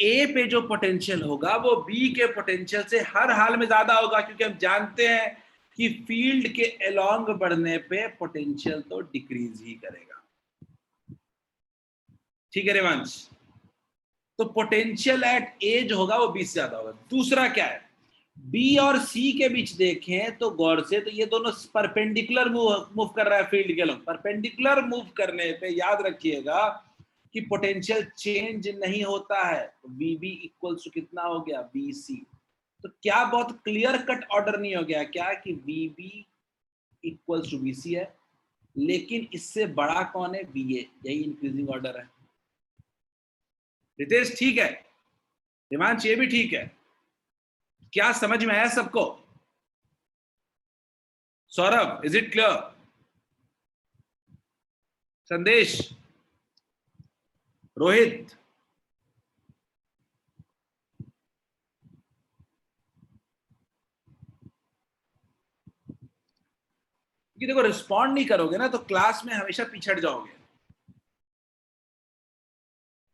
ए पे जो पोटेंशियल होगा वो बी के पोटेंशियल से हर हाल में ज्यादा होगा, क्योंकि हम जानते हैं कि फील्ड के अलोंग बढ़ने पे पोटेंशियल तो डिक्रीज ही करेगा। ठीक है रेवांश? तो पोटेंशियल एट ए जो होगा वो बी से ज्यादा होगा। दूसरा क्या है, बी और सी के बीच देखें तो गौर से, तो ये दोनों परपेंडिकुलर मूव कर रहा है फील्ड के लोग। परपेंडिकुलर मूव करने पे याद रखिएगा कि पोटेंशियल चेंज नहीं होता है। वी बी इक्वल्स टू कितना हो गया, बी सी। तो क्या बहुत क्लियर कट ऑर्डर नहीं हो गया क्या कि V B equals to B C है, लेकिन इससे बड़ा कौन है, बी ए। यही इंक्रीजिंग ऑर्डर है। रितेश ठीक है, हिमांश ये भी ठीक है, क्या समझ में आया सबको? Saurabh is it clear? संदेश, रोहित, कि देखो रिस्पॉन्ड नहीं करोगे ना तो क्लास में हमेशा पिछड़ जाओगे।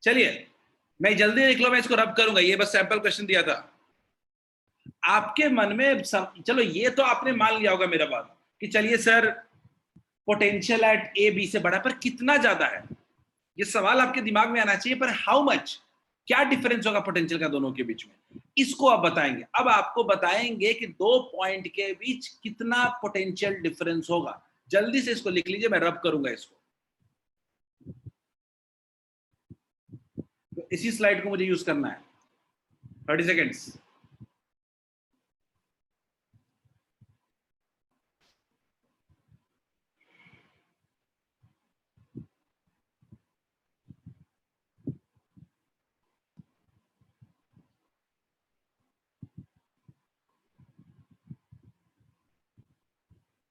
चलिए मैं जल्दी लिख लो, मैं इसको रब करूंगा, ये बस सैंपल क्वेश्चन दिया था आपके मन में चलो ये तो आपने मान लिया होगा मेरा बात कि चलिए sir potential at A B से बड़ा, पर कितना ज्यादा है ये सवाल आपके दिमाग में आना चाहिए। पर हाउ मच, क्या डिफरेंस होगा पोटेंशियल का दोनों के बीच में, इसको आप बताएंगे। अब आपको बताएंगे कि दो पॉइंट के बीच कितना पोटेंशियल डिफरेंस होगा। जल्दी से इसको लिख लीजिए, मैं रब करूंगा इसको। तो इसी स्लाइड को मुझे यूज करना है, 30 सेकेंड्स।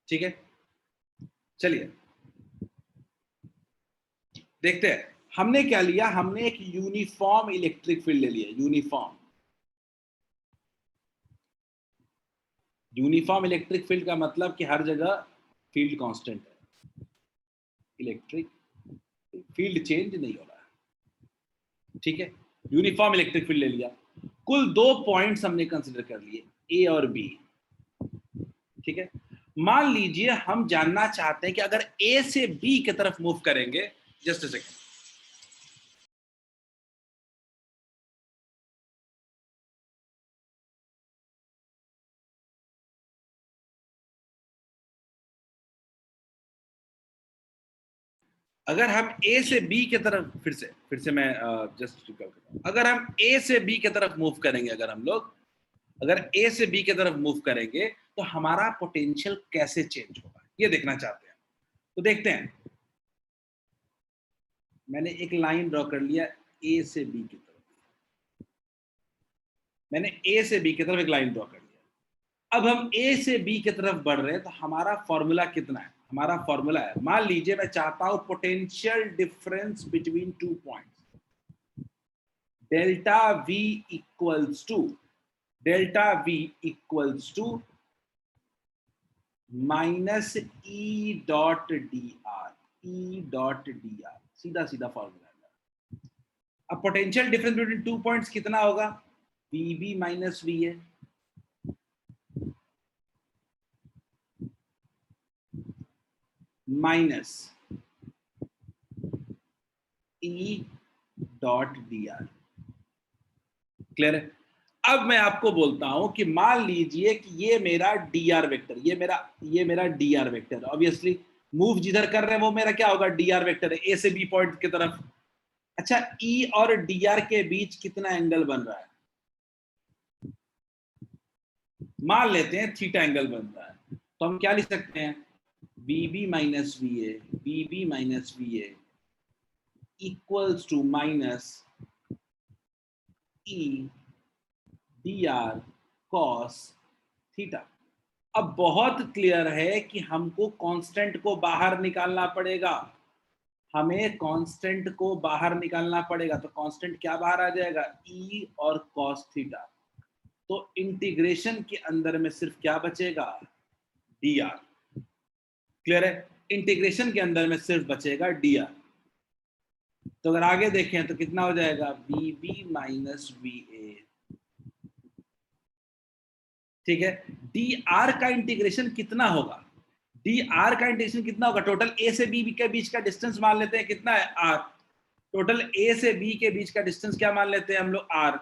ठीक है, चलिए देखते हैं हमने क्या लिया। हमने एक यूनिफॉर्म इलेक्ट्रिक फील्ड ले लिया। यूनिफॉर्म, यूनिफॉर्म इलेक्ट्रिक फील्ड का मतलब कि हर जगह फील्ड कांस्टेंट है, इलेक्ट्रिक फील्ड चेंज नहीं हो रहा है। ठीक है, यूनिफॉर्म इलेक्ट्रिक फील्ड ले लिया। कुल दो पॉइंट्स हमने कंसिडर कर लिए, ए और बी। ठीक है, मान लीजिए हम जानना चाहते हैं कि अगर ए से बी की तरफ मूव करेंगे, जस्ट अ सेकंड, अगर हम ए से बी की तरफ फिर से मैं जस्ट अगर हम ए से बी की तरफ मूव करेंगे, अगर ए से बी की तरफ मूव करेंगे तो हमारा पोटेंशियल कैसे चेंज होगा ये देखना चाहते हैं। तो देखते हैं, मैंने एक लाइन ड्रॉ कर लिया ए से बी की तरफ, मैंने ए से बी की तरफ एक लाइन ड्रॉ कर लिया। अब हम ए से बी की तरफ बढ़ रहे हैं, तो हमारा फॉर्मूला कितना है? हमारा फॉर्मूला है, मान लीजिए मैं चाहता हूं potential difference between two points, delta V equals to minus E dot D R, सीधा सीधा फॉर्मूला है। अब potential difference between two points कितना होगा? V B minus V A minus E dot D R. Clear है? अब मैं आपको बोलता हूं कि मान लीजिए कि ये मेरा डी आर वेक्टर, ये मेरा D R vector, obviously move जिधर कर रहे हैं वो मेरा क्या होगा, डी आर वेक्टर है, ए से बी पॉइंट की तरफ। अच्छा, ई और डी आर के बीच कितना एंगल बन रहा है? मान लेते हैं थीटा एंगल बन रहा है, तो हम क्या लिख सकते हैं, B B minus V A equals to minus E D R cos theta. अब बहुत क्लियर है कि हमको कांस्टेंट को बाहर निकालना पड़ेगा। हमें कांस्टेंट को बाहर निकालना पड़ेगा, तो कांस्टेंट क्या बाहर आ जाएगा, ई और कॉस थीटा। तो इंटीग्रेशन के अंदर में सिर्फ क्या बचेगा, डी आर। क्लियर है, इंटीग्रेशन के अंदर में सिर्फ बचेगा डी आर। तो अगर आगे देखें तो कितना हो जाएगा, V B minus V A. ठीक है, डी आर का इंटीग्रेशन कितना होगा, डी आर का इंटीग्रेशन कितना होगा, टोटल ए से बी के बीच का डिस्टेंस मान लेते हैं कितना है, आर। टोटल ए से बी के बीच का डिस्टेंस क्या मान लेते हैं हम लोग, आर।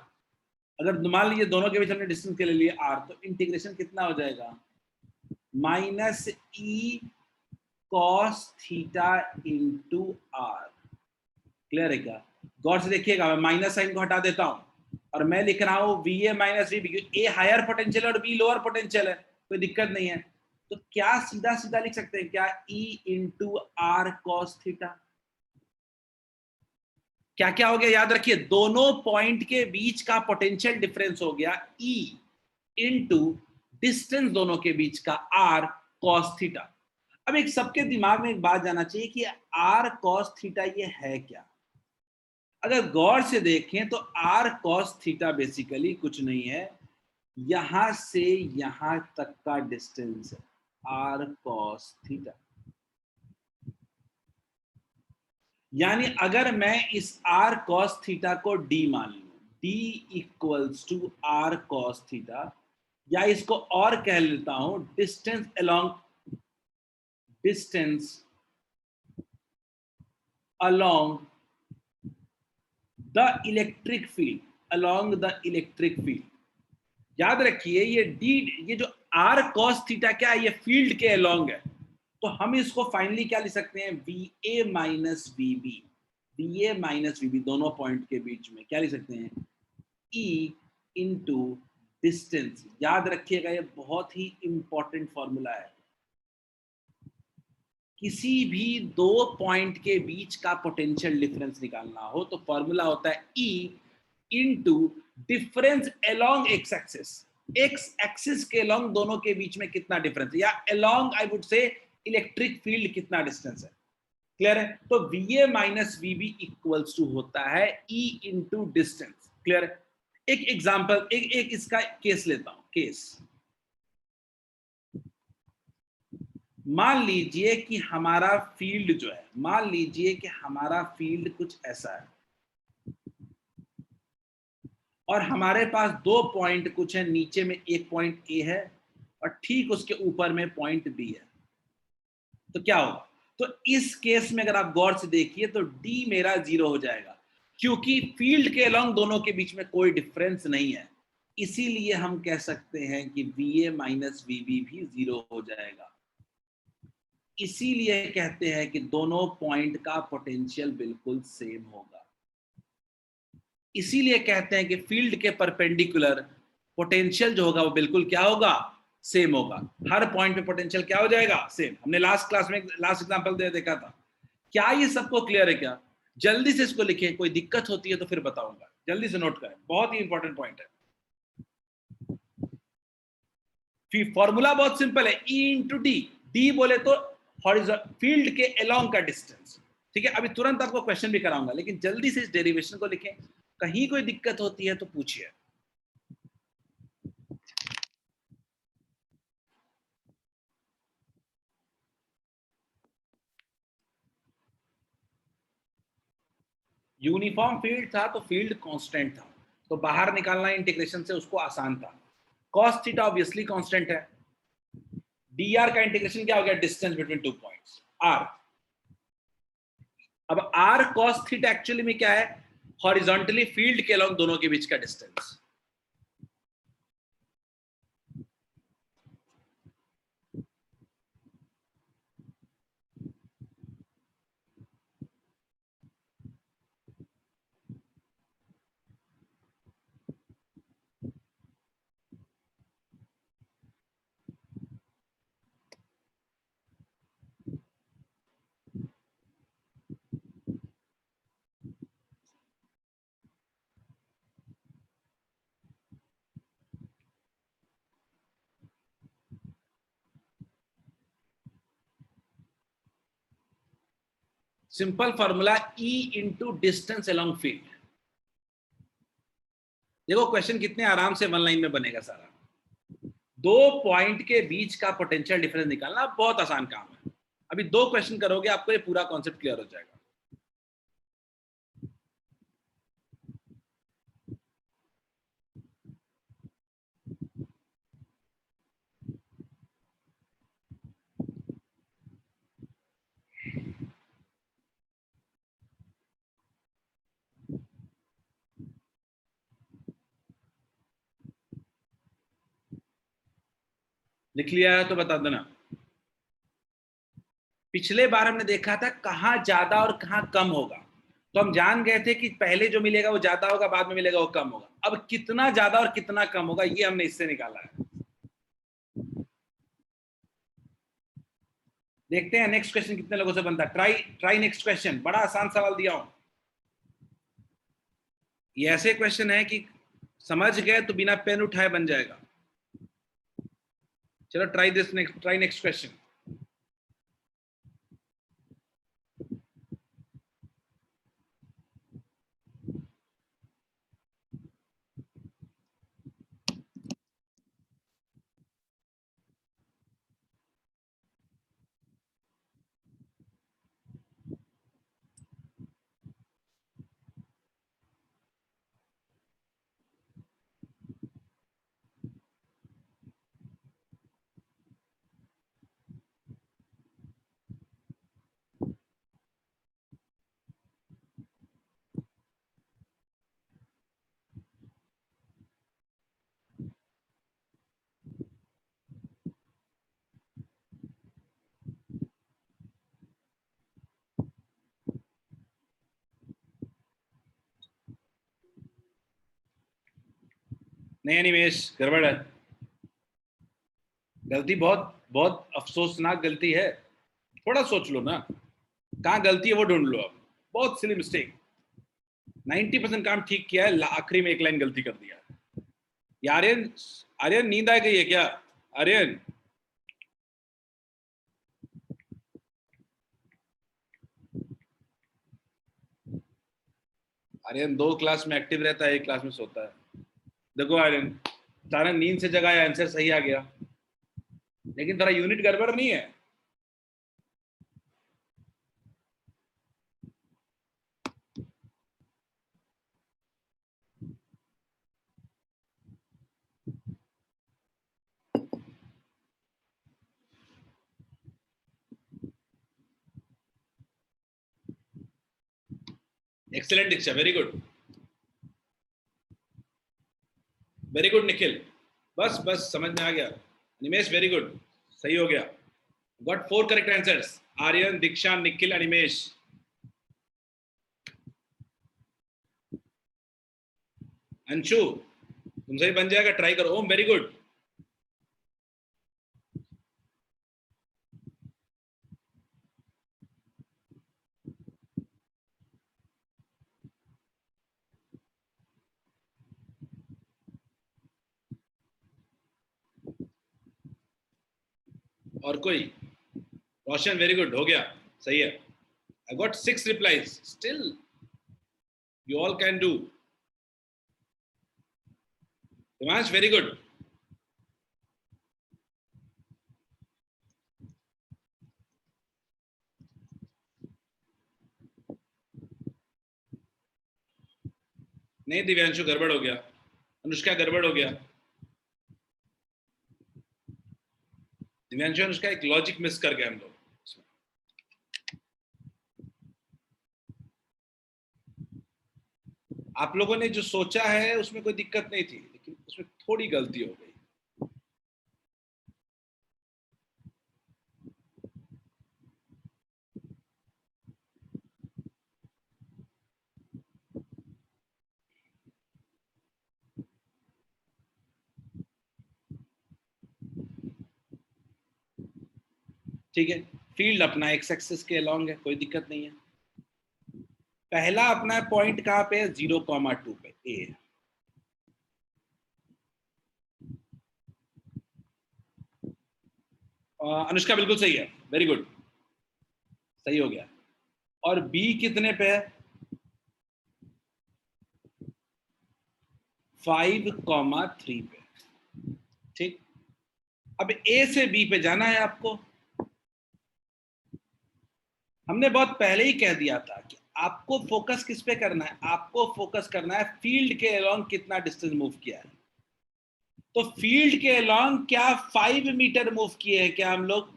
अगर मान लीजिए दोनों के बीच हमने डिस्टेंस के ले लिए आर, तो इंटीग्रेशन कितना हो जाएगा, minus E cos theta into R. Clear है क्या, गौर से देखिएगा, मैं माइनस साइन को हटा देता हूं और मैं लिख रहा हूं V A minus V B, A higher potential और बी लोअर पोटेंशियल है, कोई दिक्कत नहीं है। तो क्या सीधा सीधा लिख सकते हैं क्या, E into R cos theta. क्या क्या हो गया, याद रखिए, दोनों पॉइंट के बीच का पोटेंशियल डिफरेंस हो गया ई इंटू डिस्टेंस दोनों के बीच का आर कॉस थीटा। अब एक सबके दिमाग में एक बात जाना चाहिए कि आर कॉस थीटा ये है क्या। अगर गौर से देखें तो आर कॉस थीटा बेसिकली कुछ नहीं है, यहां से यहां तक का डिस्टेंस है, आर कॉस थीटा। यानी अगर मैं इस आर कॉस थीटा को डी मान लूं, D equals to R cos theta, या इसको और कह लेता हूं distance along, distance along the electric field, along the electric field. याद रखिए ये डी, ये जो आर कॉस थीटा क्या है, ये फील्ड के अलोंग है। तो हम इसको फाइनली क्या लिख सकते हैं, V A minus V B, V A minus V B दोनों पॉइंट के बीच में क्या लिख सकते हैं, ई इंटू डिस्टेंस। याद रखिएगा ये बहुत ही इंपॉर्टेंट फॉर्मूला है, किसी भी दो पॉइंट के बीच का पोटेंशियल डिफरेंस निकालना हो तो फॉर्मूला होता है E into difference along X axis, X axis के अलोंग दोनों के बीच में कितना डिफरेंस है, या along I would say electric field कितना डिस्टेंस है। क्लियर है, तो V A minus V B equals to होता है ई इंटू डिस्टेंस। क्लियर है, एक एग्जाम्पल, एक इसका केस लेता हूं, केस मान लीजिए कि हमारा फील्ड जो है, मान लीजिए कि हमारा फील्ड कुछ ऐसा है और हमारे पास दो पॉइंट कुछ है, नीचे में एक पॉइंट ए है और ठीक उसके ऊपर में पॉइंट बी है। तो क्या होगा, तो इस केस में अगर आप गौर से देखिए तो डी मेरा 0 हो जाएगा, क्योंकि फील्ड के अलोंग दोनों के बीच में कोई डिफरेंस नहीं है। इसीलिए हम कह सकते हैं कि V A minus V B भी 0 हो जाएगा। इसीलिए कहते हैं कि दोनों पॉइंट का पोटेंशियल बिल्कुल सेम होगा। इसीलिए कहते हैं कि फील्ड के परपेंडिकुलर पोटेंशियल जो होगा वो बिल्कुल क्या होगा, सेम होगा। हर पॉइंट पे पोटेंशियल क्या हो जाएगा, सेम। हमने लास्ट क्लास में लास्ट एग्जांपल देखा था। क्या ये सबको क्लियर है क्या, जल्दी से इसको लिखें, कोई दिक्कत होती है तो फिर बताऊंगा, जल्दी से नोट करें, बहुत ही इंपॉर्टेंट पॉइंट है। फॉर्मूला बहुत सिंपल है, ई इंटू डी, डी बोले तो फील्ड के अलोंग का डिस्टेंस। ठीक है, अभी तुरंत आपको क्वेश्चन भी कराऊंगा, लेकिन जल्दी से इस डेरिवेशन को लिखें, कहीं कोई दिक्कत होती है तो पूछिए। यूनिफॉर्म फील्ड था तो फील्ड कांस्टेंट था, तो बाहर निकालना इंटीग्रेशन से उसको आसान था। कॉस थीटा ऑब्वियसली कांस्टेंट है, डी आर का इंटीग्रेशन क्या हो गया, distance between two points R. अब आर कॉस थीटा एक्चुअली में क्या है, हॉरिजॉन्टली फील्ड के अलोंग दोनों के बीच का distance. Simple formula E into distance along field. देखो क्वेश्चन कितने आराम से वन लाइन में बनेगा सारा। दो पॉइंट के बीच का पोटेंशियल डिफरेंस निकालना बहुत आसान काम है। अभी दो क्वेश्चन करोगे आपको ये पूरा कॉन्सेप्ट क्लियर हो जाएगा। लिख लिया है तो बता देना। पिछले बार हमने देखा था कहां ज्यादा और कहां कम होगा, तो हम जान गए थे कि पहले जो मिलेगा वो ज्यादा होगा, बाद में मिलेगा वो कम होगा। अब कितना ज्यादा और कितना कम होगा ये हमने इससे निकाला है। देखते हैं नेक्स्ट क्वेश्चन कितने लोगों से बनता है। Try next question. बड़ा आसान सवाल दिया हूं। ये ऐसे क्वेश्चन है कि समझ गए तो बिना पेन उठाए बन जाएगा। चलो ट्राई नेक्स्ट क्वेश्चन। नहीं अनिमेश, गड़बड़ है। गलती बहुत बहुत अफसोसनाक गलती है। थोड़ा सोच लो ना, कहाँ गलती है वो ढूंढ लो। अब बहुत सिली मिस्टेक। 90% काम ठीक किया है, आखिरी में एक लाइन गलती कर दिया। ये आर्यन, आर्यन नींद आ गई है क्या? आर्यन, आर्यन दो क्लास में एक्टिव रहता है, एक क्लास में सोता है। देखो आर्यन, तारा नींद से जगाया, आंसर सही आ गया, लेकिन तेरा यूनिट गड़बड़ नहीं है। Excellent Diksha, very good, very good Nikhil. बस बस समझ में आ गया। निमेश वेरी गुड, सही हो गया। Got 4 correct answers. Aryan, Diksha, Nikhil, Animesh. Anshu तुमसे ही बन जाएगा, ट्राई करो। Om very good. और कोई? रोशन वेरी गुड, हो गया, सही है। I got 6 replies, still you all can do. Himansh very good. नहीं दिव्यांशु गड़बड़ हो गया, अनुष्का गड़बड़ हो गया। दिव्यांशु अनुष्का एक लॉजिक मिस कर गए हम लोग। आप लोगों ने जो सोचा है उसमें कोई दिक्कत नहीं थी, लेकिन उसमें थोड़ी गलती हो गई। ठीक है, फील्ड अपना एक्स एक्सिस के अलॉन्ग है, कोई दिक्कत नहीं है। पहला अपना पॉइंट कहां पे है? 0,2 पे ए है। अनुष्का बिल्कुल सही है, वेरी गुड, सही हो गया। और बी कितने पे है? 5,3 पे। ठीक, अब ए से बी पे जाना है आपको। हमने बहुत पहले ही कह दिया था कि आपको फोकस किस पे करना है? आपको फोकस करना है फील्ड के अलोंग कितना डिस्टेंस मूव किया है। तो फील्ड के अलोंग क्या 5 मीटर मूव किए हैं क्या हम लोग?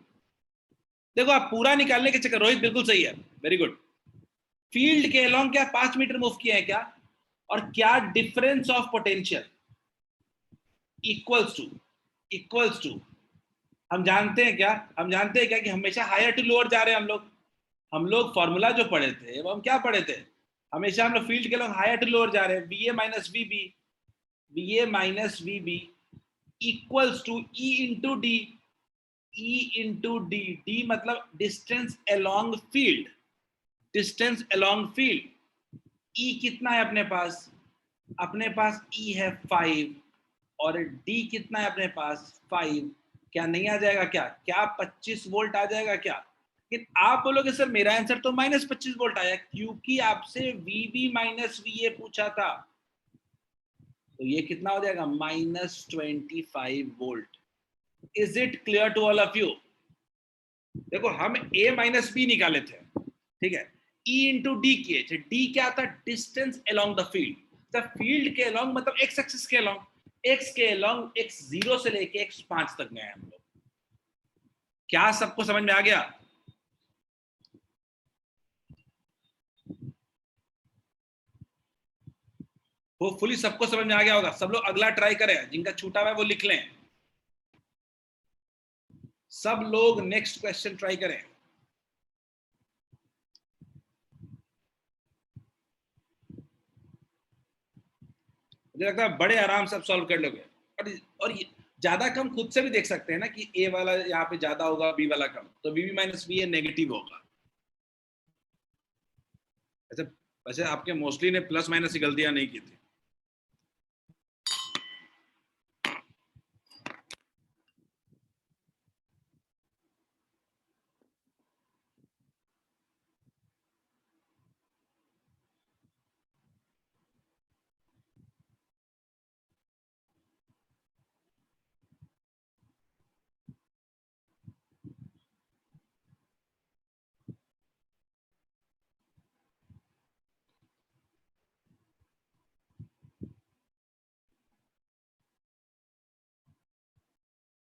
देखो, आप पूरा निकालने के चक्कर, रोहित बिल्कुल सही है, वेरी गुड। फील्ड के अलोंग क्या 5 मीटर मूव किए हैं क्या? और क्या difference of potential equals to हम जानते हैं क्या? हम जानते हैं क्या कि हमेशा हायर टू लोअर जा रहे हैं हम लोग। हम लोग फॉर्मूला जो पढ़े थे वो हम क्या पढ़े थे? हमेशा हम लोग फील्ड के लोग हायर टू लोअर जा रहे हैं। V A minus V B equals to E into D. E into D, D मतलब distance along field. Distance along field, E कितना है अपने पास? अपने पास ई है 5 और डी कितना है अपने पास? 5। क्या नहीं आ जाएगा क्या? क्या 25 वोल्ट आ जाएगा क्या? लेकिन आप बोलोगे सर मेरा आंसर तो -25 वोल्ट आया, क्योंकि आपसे वीबी माइनस वी ए पूछा था। तो ये कितना हो जाएगा? -25 volt. Is it clear to all of you? देखो, हम ए माइनस बी निकाले थे, ठीक है, ई इंटू डी किए थे। डी क्या था? Distance along the field. The field के अलोंग मतलब एक्स एक्सिस के अलोंग, एक्स के अलोंग, एक्स 0 से लेके एक्स 5 तक गए हम लोग। क्या सबको समझ में आ गया? होपफुली सबको समझ में आ गया होगा। सब लोग अगला ट्राई करें, जिनका छूटा हुआ है वो लिख लें। सब लोग नेक्स्ट क्वेश्चन ट्राई करें। मुझे लगता है बड़े आराम से आप सॉल्व कर लोगे। और ज्यादा कम खुद से भी देख सकते हैं ना कि ए वाला यहाँ पे ज्यादा होगा, बी वाला कम, तो बी माइनस बी ए नेगेटिव होगा। वैसे वैसे आपके मोस्टली ने प्लस माइनस की गलतियां नहीं की थी।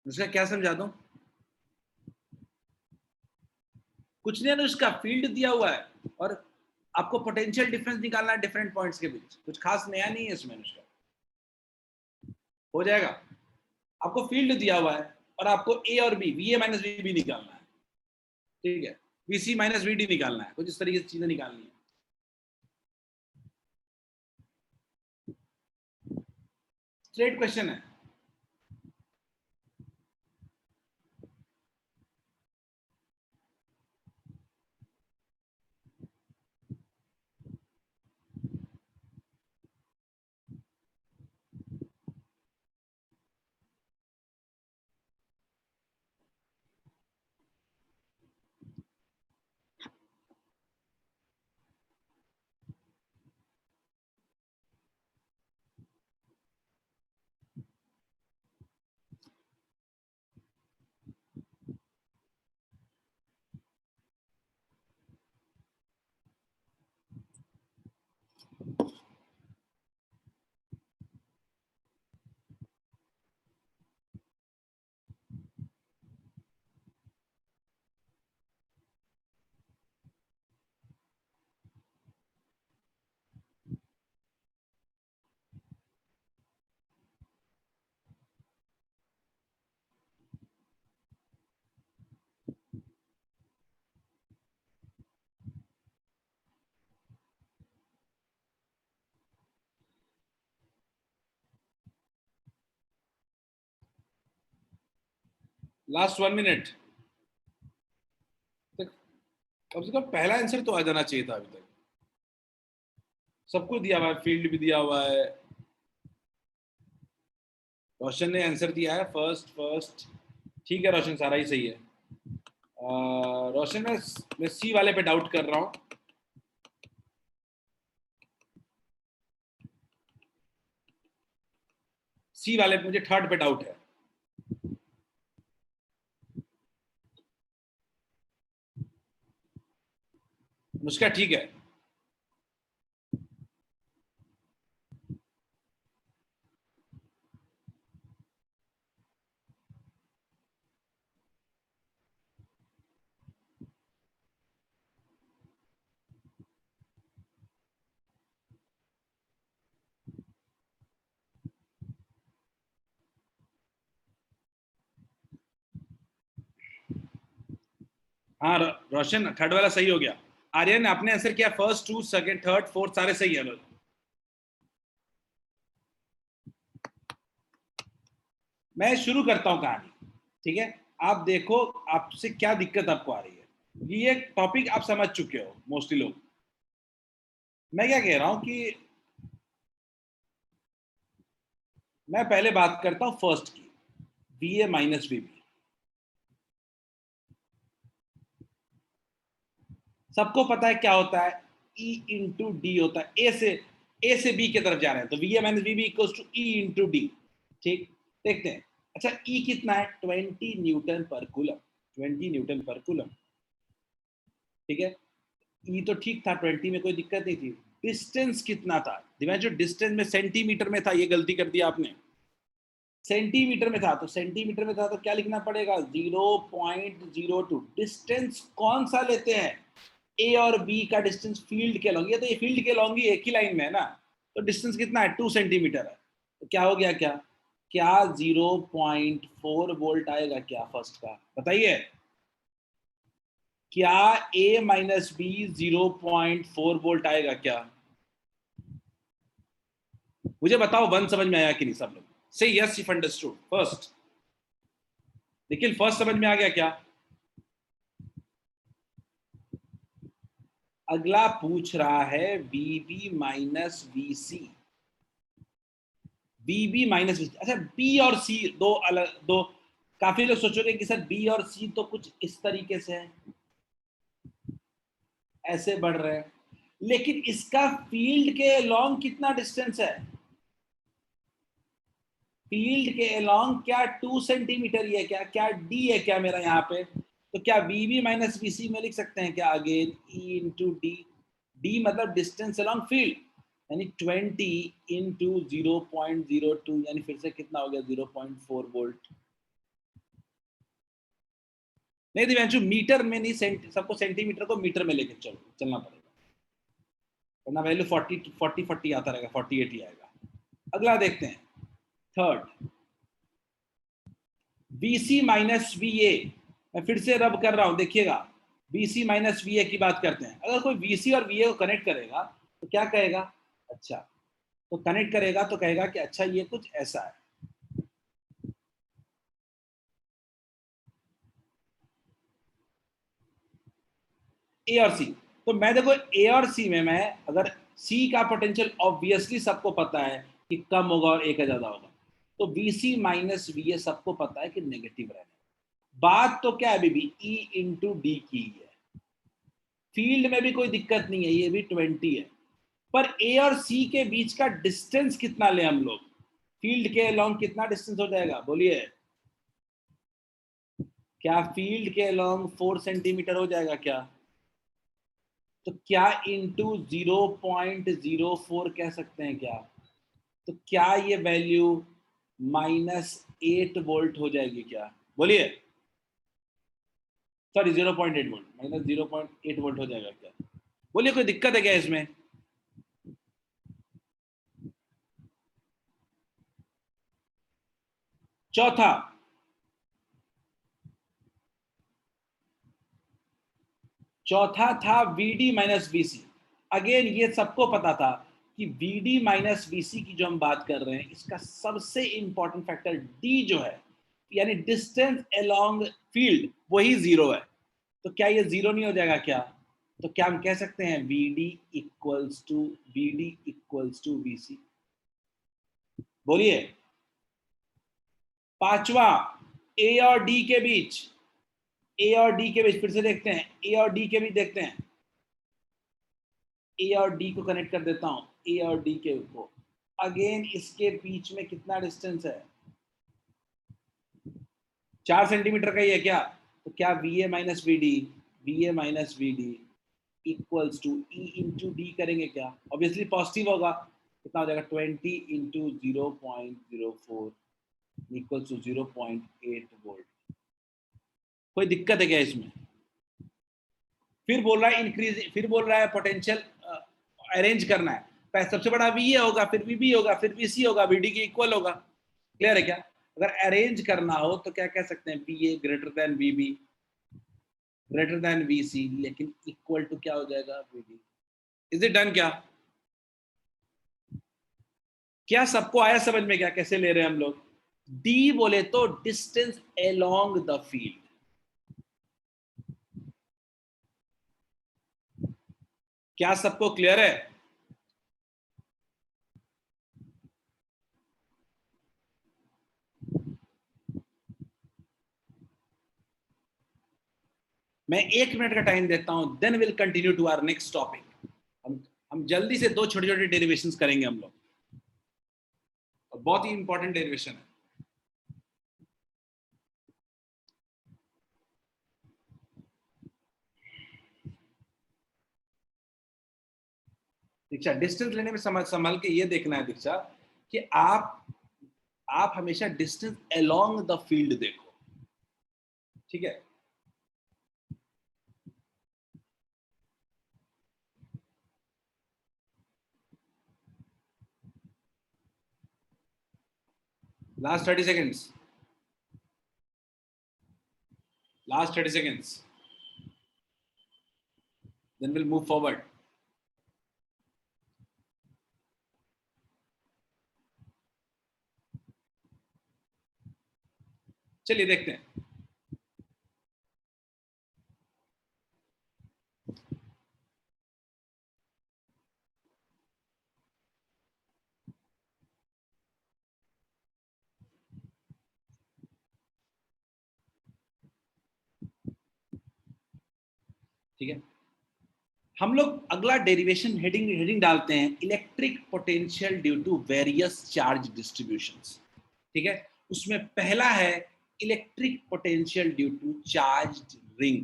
उसका क्या समझा दूं? कुछ नहीं है, उसका फील्ड दिया हुआ है और आपको पोटेंशियल डिफरेंस निकालना है डिफरेंट पॉइंट्स के बीच। कुछ खास नया नहीं है इसमें। उसका हो जाएगा। आपको फील्ड दिया हुआ है और आपको ए और B, V A minus V B निकालना है, ठीक है, V C minus V D निकालना है। कुछ इस तरीके से चीजें निकालनी है। स्ट्रेट क्वेश्चन है। Last 1 minute. तो कम से कम पहला आंसर तो आ जाना चाहिए था अभी तक। सबको दिया हुआ है, फील्ड भी दिया हुआ है। रोशन ने आंसर दिया है फर्स्ट। ठीक है रोशन, सारा ही सही है। रोशन, मैं सी वाले पे डाउट कर रहा हूँ। सी वाले मुझे थर्ड पे डाउट है। उसका ठीक है। हाँ रोशन थर्ड वाला सही हो गया। आर्यन आपने आंसर किया first, two, second, third, fourth सारे सही है। मैं शुरू करता हूं कहानी, ठीक है। आप देखो आपसे क्या दिक्कत आपको आ रही है। ये टॉपिक आप समझ चुके हो मोस्टली लोग। मैं क्या कह रहा हूं कि मैं पहले बात करता हूं फर्स्ट की, V A minus V B. सबको पता है क्या होता है, ई इंटू डी होता है। ए से बी की तरफ जा रहे हैं तो V A minus V B equals to E into D. ठीक, देखते हैं। अच्छा ई कितना है, 20 न्यूटन पर कूलम। 20 न्यूटन पर कूलम, ठीक है। ई तो ठीक था, 20 में कोई दिक्कत नहीं थी। डिस्टेंस कितना था दिव्यांशु, डिस्टेंस में सेंटीमीटर में था, ये गलती कर दी आपने। सेंटीमीटर में था तो सेंटीमीटर में था तो क्या लिखना पड़ेगा, 0.02। डिस्टेंस कौन सा लेते हैं, ए और बी का डिस्टेंस फील्ड के लॉन्ग। ये तो ये फील्ड के लॉन्ग ही एक ही लाइन में है ना, तो डिस्टेंस कितना है, 2 सेंटीमीटर है। तो क्या हो गया, क्या क्या 0.4 वोल्ट आएगा क्या फर्स्ट का, बताइए। क्या ए माइनस बी 0.4 वोल्ट आएगा क्या, मुझे बताओ। वन समझ में आया कि नहीं सब लोग, से यस इफ अंडरस्टूड फर्स्ट। लेकिन फर्स्ट समझ में आ गया क्या। अगला पूछ रहा है बीबी माइनस वीसी। बीबी माइनस वीसी, अच्छा बी और सी दो अलग दो। काफी लोग सोचोगे कि सर बी और सी तो कुछ इस तरीके से है, ऐसे बढ़ रहे हैं, लेकिन इसका फील्ड के लॉन्ग कितना डिस्टेंस है, फील्ड के अलोंग क्या 2 सेंटीमीटर ही है क्या, क्या डी है क्या मेरा यहाँ पे। तो क्या वी बी माइनस वी सी में लिख सकते हैं क्या, अगेन ई इंटू डी। डी मतलब डिस्टेंस अलोंग फील्ड, यानी 20 इंटू 0.02, यानी फिर से कितना हो गया 0.4 वोल्ट। नहीं दिव्यांशु मीटर में नहीं, सबको सेंटीमीटर को मीटर में लेकर चलना पड़ेगा, वरना वैल्यू 40 आता रहेगा, 48 ही आएगा। अगला देखते हैं थर्ड, BC माइनस वी ए। मैं फिर से रब कर रहा हूं देखिएगा, BC माइनस वी ए की बात करते हैं। अगर कोई VC और VA को कनेक्ट करेगा तो क्या कहेगा, अच्छा तो कनेक्ट करेगा तो कहेगा कि अच्छा ये कुछ ऐसा है। ए और सी, तो मैं देखो ए और सी में मैं अगर सी का पोटेंशियल ऑब्वियसली सबको पता है कि कम होगा और ए का ज्यादा होगा, तो BC माइनस VA सबको पता है कि नेगेटिव रहना। बात तो क्या है अभी भी ई इंटू डी की है, फील्ड में भी कोई दिक्कत नहीं है, ये भी 20 है। पर ए और सी के बीच का डिस्टेंस कितना ले हम लोग, फील्ड के अलोंग कितना डिस्टेंस हो जाएगा बोलिए। क्या फील्ड के अलोंग 4 सेंटीमीटर हो जाएगा क्या, तो क्या इंटू 0.04 कह सकते हैं क्या, तो क्या ये वैल्यू -8 वोल्ट हो जाएगी क्या, बोलिए। सॉरी 0.8 वोल्ट, -0.8 वोल्ट हो जाएगा क्या, बोलिए। कोई दिक्कत है क्या इसमें। चौथा, चौथा था VD माइनस VC। अगेन ये सबको पता था कि VD माइनस VC की जो हम बात कर रहे हैं, इसका सबसे इंपॉर्टेंट फैक्टर D जो है, यानी डिस्टेंस अलोंग फील्ड, वही जीरो है। तो क्या ये जीरो नहीं हो जाएगा क्या, तो क्या हम कह सकते हैं VD इक्वल्स टू VC, बोलिए। पांचवा, ए और डी के बीच, ए और डी के बीच फिर से देखते हैं, ए और डी के बीच देखते हैं। ए और डी को कनेक्ट कर देता हूं, ए और डी के को, अगेन इसके बीच में कितना डिस्टेंस है? 4 सेंटीमीटर का ही है क्या? तो क्या VA minus V D equals to E into D करेंगे क्या? ऑब्वियसली पॉजिटिव होगा, कितना हो जाएगा? 20 इंटू 0.04 इक्वल्स टू 0.8 वोल्ट। कोई दिक्कत है क्या इसमें? फिर बोल रहा है इंक्रीज, फिर बोल रहा है पोटेंशियल अरेंज करना है। सबसे बड़ा VA होगा, फिर VB होगा, फिर VC होगा, VD के इक्वल होगा। क्लियर है क्या? अगर अरेंज करना हो तो क्या कह सकते हैं? VA greater than VB greater than VC, लेकिन इक्वल टू क्या हो जाएगा? VD। Is it done? क्या सबको आया समझ में? क्या कैसे ले रहे हैं हम लोग? D बोले तो डिस्टेंस अलोंग द फील्ड। क्या सबको क्लियर है? मैं 1 मिनट का टाइम देता हूं, then will continue to our next topic. हम जल्दी से 2 छोटे छोटे डेरिवेशंस करेंगे हम लोग, और बहुत ही इंपॉर्टेंट डेरिवेशन है। दीक्षा, डिस्टेंस लेने में संभल के ये देखना है दीक्षा कि आप हमेशा डिस्टेंस अलोंग द फील्ड देखो, ठीक है? Last 30 seconds, last 30 seconds, then will move forward. चलिए देखते हैं। ठीक है, हम लोग अगला डेरिवेशन हेडिंग डालते हैं, electric potential due to various charge distributions. ठीक है, उसमें पहला है electric potential due to charged ring.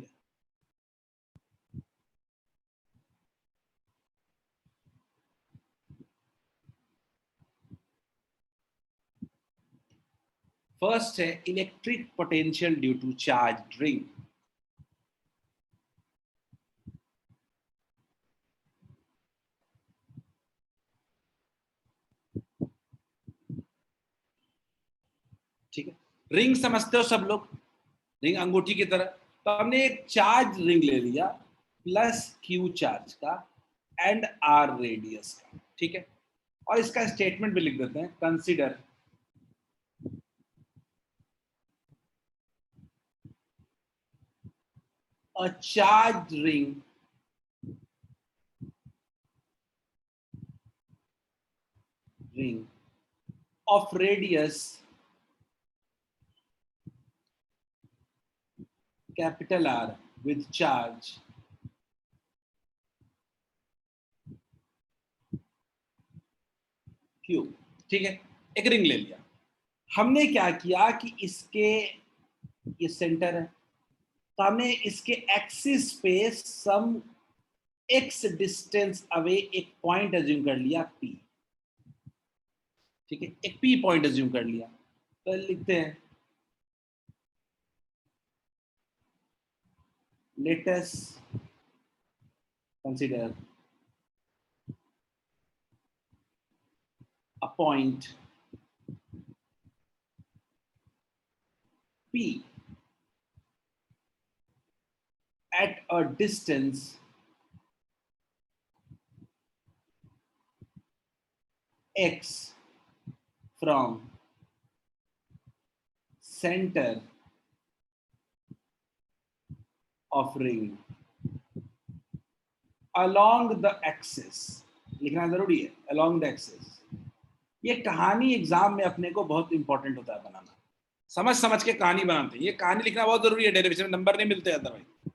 First है electric potential due to charged ring. ठीक है, रिंग समझते हो सब लोग? रिंग अंगूठी की तरह। तो हमने एक चार्ज रिंग ले लिया, प्लस Q चार्ज का एंड R रेडियस का। ठीक है, और इसका स्टेटमेंट भी लिख देते हैं, consider a charged ring of radius capital R with charge Q। ठीक है, एक रिंग ले लिया। हमने क्या किया कि इसके ये सेंटर है, तो हमने इसके एक्सिस पे सम x डिस्टेंस अवे एक पॉइंट अज्यूम कर लिया P। ठीक है, एक P पॉइंट अज्यूम कर लिया। तो लिखते हैं, let us consider a point P at a distance x from center of ring along the axis। लिखना जरूरी है, along the axis। ये कहानी एग्जाम में अपने को बहुत इंपॉर्टेंट होता है बनाना, समझ समझ के कहानी बनाते हैं। ये कहानी लिखना बहुत जरूरी है, डेरिवेशन में नंबर नहीं मिलते अदरवाइज।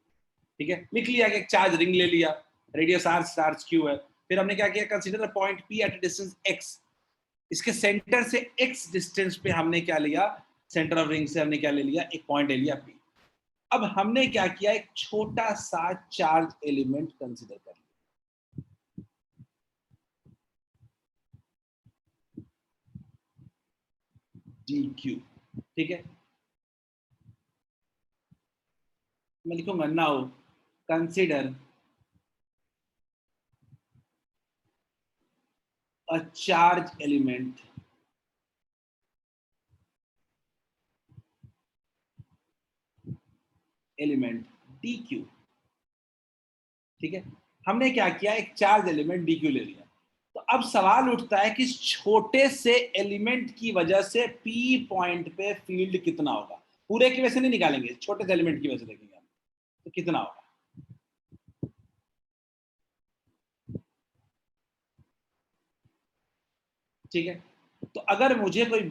ठीक है, लिख लिया कि एक चार्ज रिंग ले लिया, रेडियस R, चार्ज Q है। फिर हमने क्या किया, consider the point P at distance x इसके सेंटर से x डिस्टेंस पे हमने क्या लिया, सेंटर ऑफ रिंग से हमने क्या ले लिया, एक पॉइंट ले लिया P। अब हमने क्या किया, एक छोटा सा चार्ज एलिमेंट कंसीडर कर लिया, dq। ठीक है, मैं लिखूंगा now consider a charge element dq। ठीक है, हमने क्या किया, एक चार्ज एलिमेंट dq ले लिया। तो अब सवाल उठता है कि इस छोटे से एलिमेंट की वजह से p पॉइंट पे फील्ड कितना होगा। पूरे की वजह से नहीं निकालेंगे, छोटे से एलिमेंट की वजह से देखेंगे हम, तो कितना होगा। ठीक है, तो अगर मुझे कोई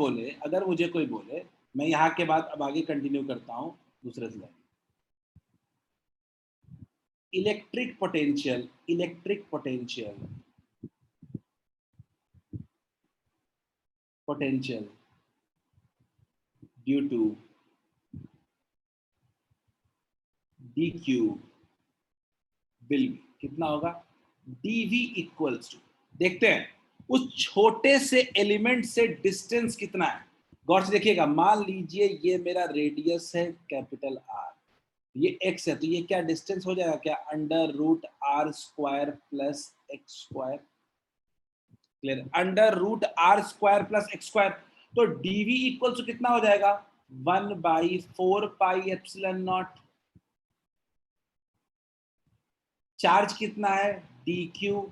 बोले, मैं यहाँ के बाद अब आगे कंटिन्यू करता हूँ दूसरे slide. Electric potential due to dq will be कितना होगा, dv इक्वल्स टू, देखते हैं उस छोटे से एलिमेंट से डिस्टेंस कितना है। गौर से देखिएगा, मान लीजिए ये मेरा रेडियस है कैपिटल R, ये x है, तो ये क्या डिस्टेंस हो जाएगा, क्या under root R square plus X square. Clear, under root R square plus X square. तो dv इक्वल टू कितना हो जाएगा, 1/4 पाई एप्सिलॉन नॉट। चार्ज कितना है, dq,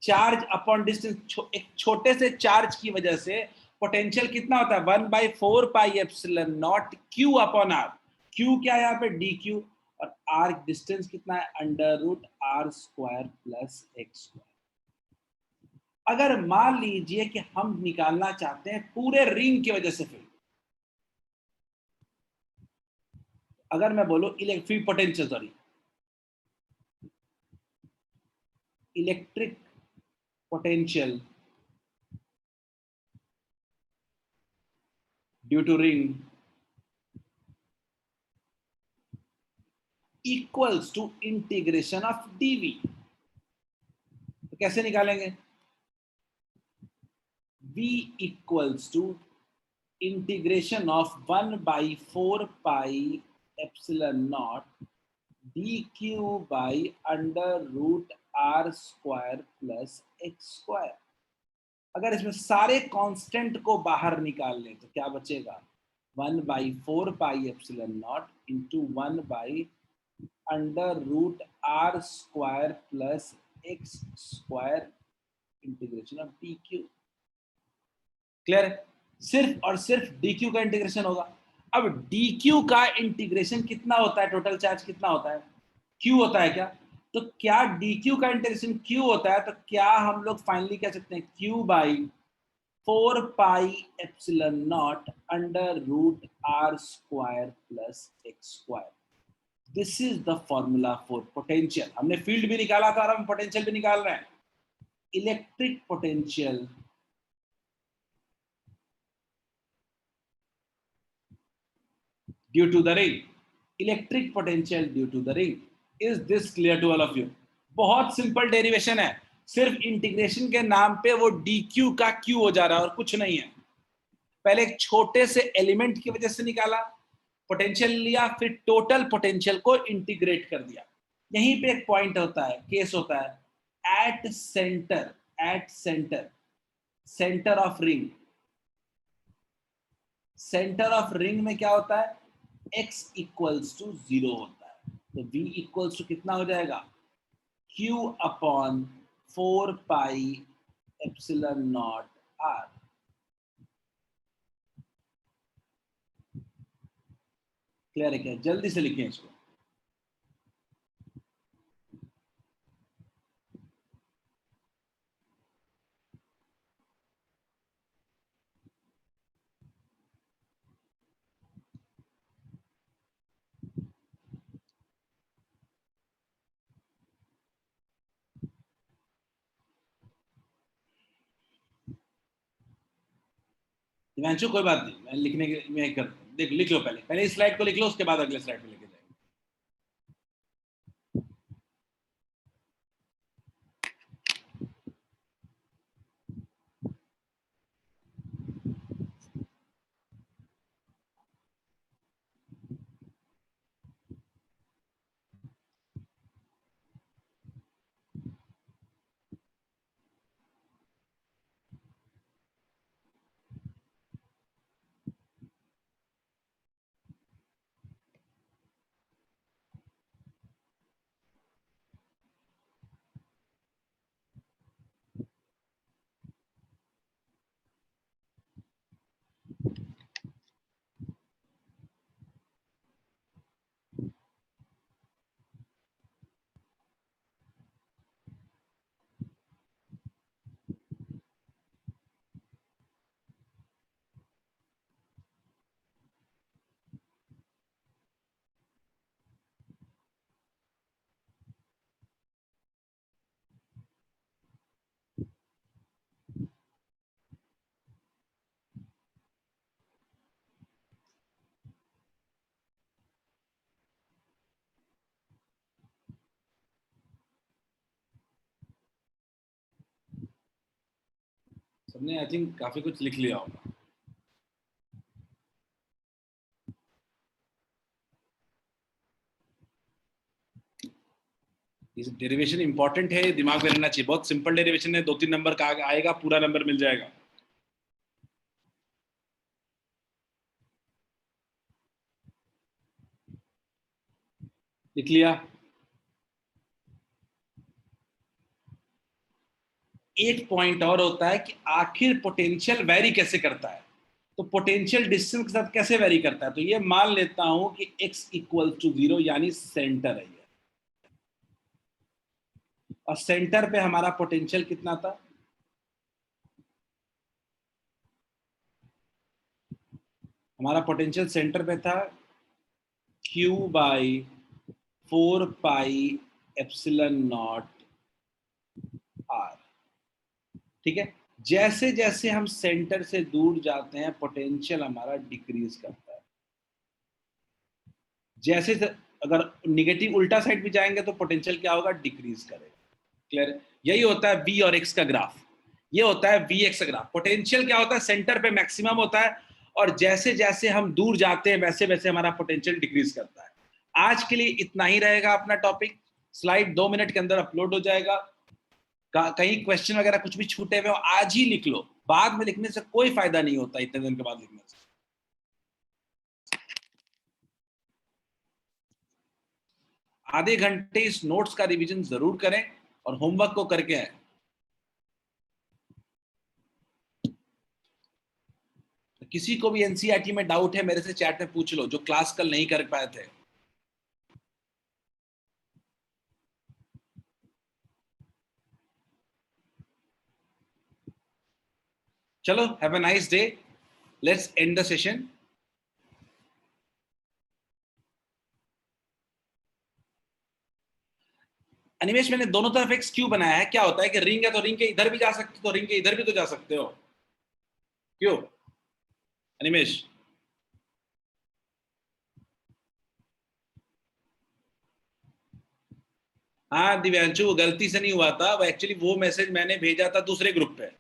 चार्ज अपॉन डिस्टेंस, एक छोटे से चार्ज की वजह से पोटेंशियल कितना होता है, 1/4 pi epsilon naught q upon R. q क्या है यहाँ पे, dq, और r डिस्टेंस कितना है, under root R square plus X square. अगर मान लीजिए कि हम निकालना चाहते हैं पूरे रिंग की वजह से फील्ड, अगर मैं बोलूं electric potential, sorry electric potential due to ring equals to integration of dv, तो कैसे निकालेंगे, v equals to integration of 1/4 pi epsilon naught dq by under root R square plus X square. अगर इसमें सारे constant को बाहर निकाल लें तो क्या बचेगा, 1/4 pi epsilon not into 1/√r² plus X square integration of D Q. Clear है, सिर्फ और सिर्फ डी क्यू का इंटीग्रेशन होगा। अब डी क्यू का इंटीग्रेशन कितना होता है, टोटल चार्ज कितना होता है, क्यू होता है क्या। तो क्या डी क्यू का इंटीग्रेशन क्यू होता है, तो क्या हम लोग फाइनली कह सकते हैं Q by 4 pi epsilon naught under root R square plus X square. This is the formula for potential. हमने फील्ड भी निकाला था और हम पोटेंशियल भी निकाल रहे हैं। Electric potential due to the ring, electric potential due to the ring. Is this clear to all of you. बहुत सिंपल डेरिवेशन है, सिर्फ इंटीग्रेशन के नाम पे वो डी क्यू का क्यू हो जा रहा है और कुछ नहीं है। पहले एक छोटे से एलिमेंट की वजह से निकाला, पोटेंशियल लिया, फिर टोटल पोटेंशियल को इंटीग्रेट कर दिया। यहीं पे एक पॉइंट होता है, केस होता है, at centre centre of ring. Centre of ring में क्या होता है, x इक्वल्स टू 0 होता है। तो v इक्वल्स टू कितना हो जाएगा, q upon 4 pi epsilon not r। Clear है क्या, जल्दी से लिखें इसको। दिव्यांशु कोई बात नहीं, मैं लिखने के मैं कर देख, लिख लो, पहले इस स्लाइड को लिख लो, उसके बाद अगले स्लाइड पे लेके जाएंगे। सबने आई थिंक काफी कुछ लिख लिया होगा। ये डेरिवेशन इंपॉर्टेंट है, दिमाग में रहना चाहिए, बहुत सिंपल डेरिवेशन है, 2-3 नंबर का आएगा, पूरा नंबर मिल जाएगा। लिख लिया। एक पॉइंट और होता है कि आखिर पोटेंशियल वेरी कैसे करता है, तो पोटेंशियल डिस्टेंस के साथ कैसे वेरी करता है, तो ये मान लेता हूं कि x इक्वल टू 0 यानी सेंटर है ये, और सेंटर पे हमारा पोटेंशियल कितना था, हमारा पोटेंशियल सेंटर पे था q by 4 pi epsilon not r। ठीक है, जैसे जैसे हम सेंटर से दूर जाते हैं पोटेंशियल हमारा डिक्रीज करता है, जैसे अगर निगेटिव उल्टा साइड भी जाएंगे तो पोटेंशियल क्या होगा, डिक्रीज करेगा। क्लियर? यही होता है v और x का ग्राफ, ये होता है vx का ग्राफ। पोटेंशियल क्या होता है, सेंटर पे मैक्सिमम होता है, और जैसे जैसे हम दूर जाते हैं वैसे वैसे हमारा पोटेंशियल डिक्रीज करता है। आज के लिए इतना ही रहेगा अपना टॉपिक। स्लाइड 2 मिनट के अंदर अपलोड हो जाएगा। कहीं क्वेश्चन वगैरह कुछ भी छूटे हुए हो आज ही लिख लो, बाद में लिखने से कोई फायदा नहीं होता, इतने दिन के बाद लिखने से। आधे घंटे इस नोट्स का रिवीजन जरूर करें और होमवर्क को करके आए। किसी को भी एनसीईआरटी में डाउट है मेरे से चैट में पूछ लो, जो क्लास कल नहीं कर पाए थे। चलो, have a nice day, let's end the session. Animesh, मैंने दोनों तरफ एक्स क्यों बनाया है, क्या होता है कि रिंग है तो रिंग के इधर भी जा सकते हो, तो रिंग के इधर भी तो जा सकते हो, क्यों अनिमेश? हाँ दिव्यांशु, वो गलती से नहीं हुआ था, वो एक्चुअली वो मैसेज मैंने भेजा था दूसरे ग्रुप पे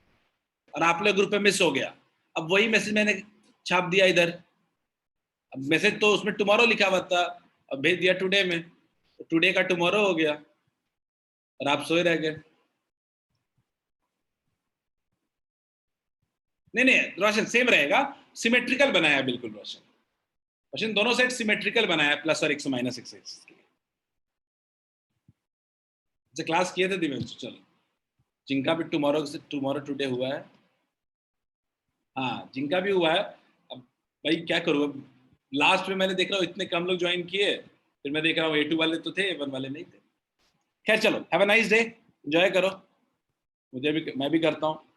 और आप लोग ग्रुप पे मिस हो गया। अब वही मैसेज मैंने छाप दिया इधर। अब मैसेज तो उसमें टुमारो लिखा हुआ था, अब भेज दिया टुडे में, टुडे का टुमारो हो गया और आप सोए रह गए। नहीं नहीं रोशन, सेम रहेगा, सिमेट्रिकल बनाया बिल्कुल रोशन। रोशन दोनों साइड सिमेट्रिकल बनाया, प्लस और एक्स माइनस एक्स। क्लास किए थे दिव्यांशु? चलो, जिनका भी टुमारो से टुमारो टुडे हुआ है, हाँ जिनका भी हुआ है। अब भाई क्या करूँ, अब लास्ट में मैंने देख रहा हूँ इतने कम लोग ज्वाइन किए, फिर मैं देख रहा हूँ A2 वाले तो थे, A1 वाले नहीं थे। खैर चलो, have a nice day, enjoy करो, मुझे भी, मैं भी करता हूँ।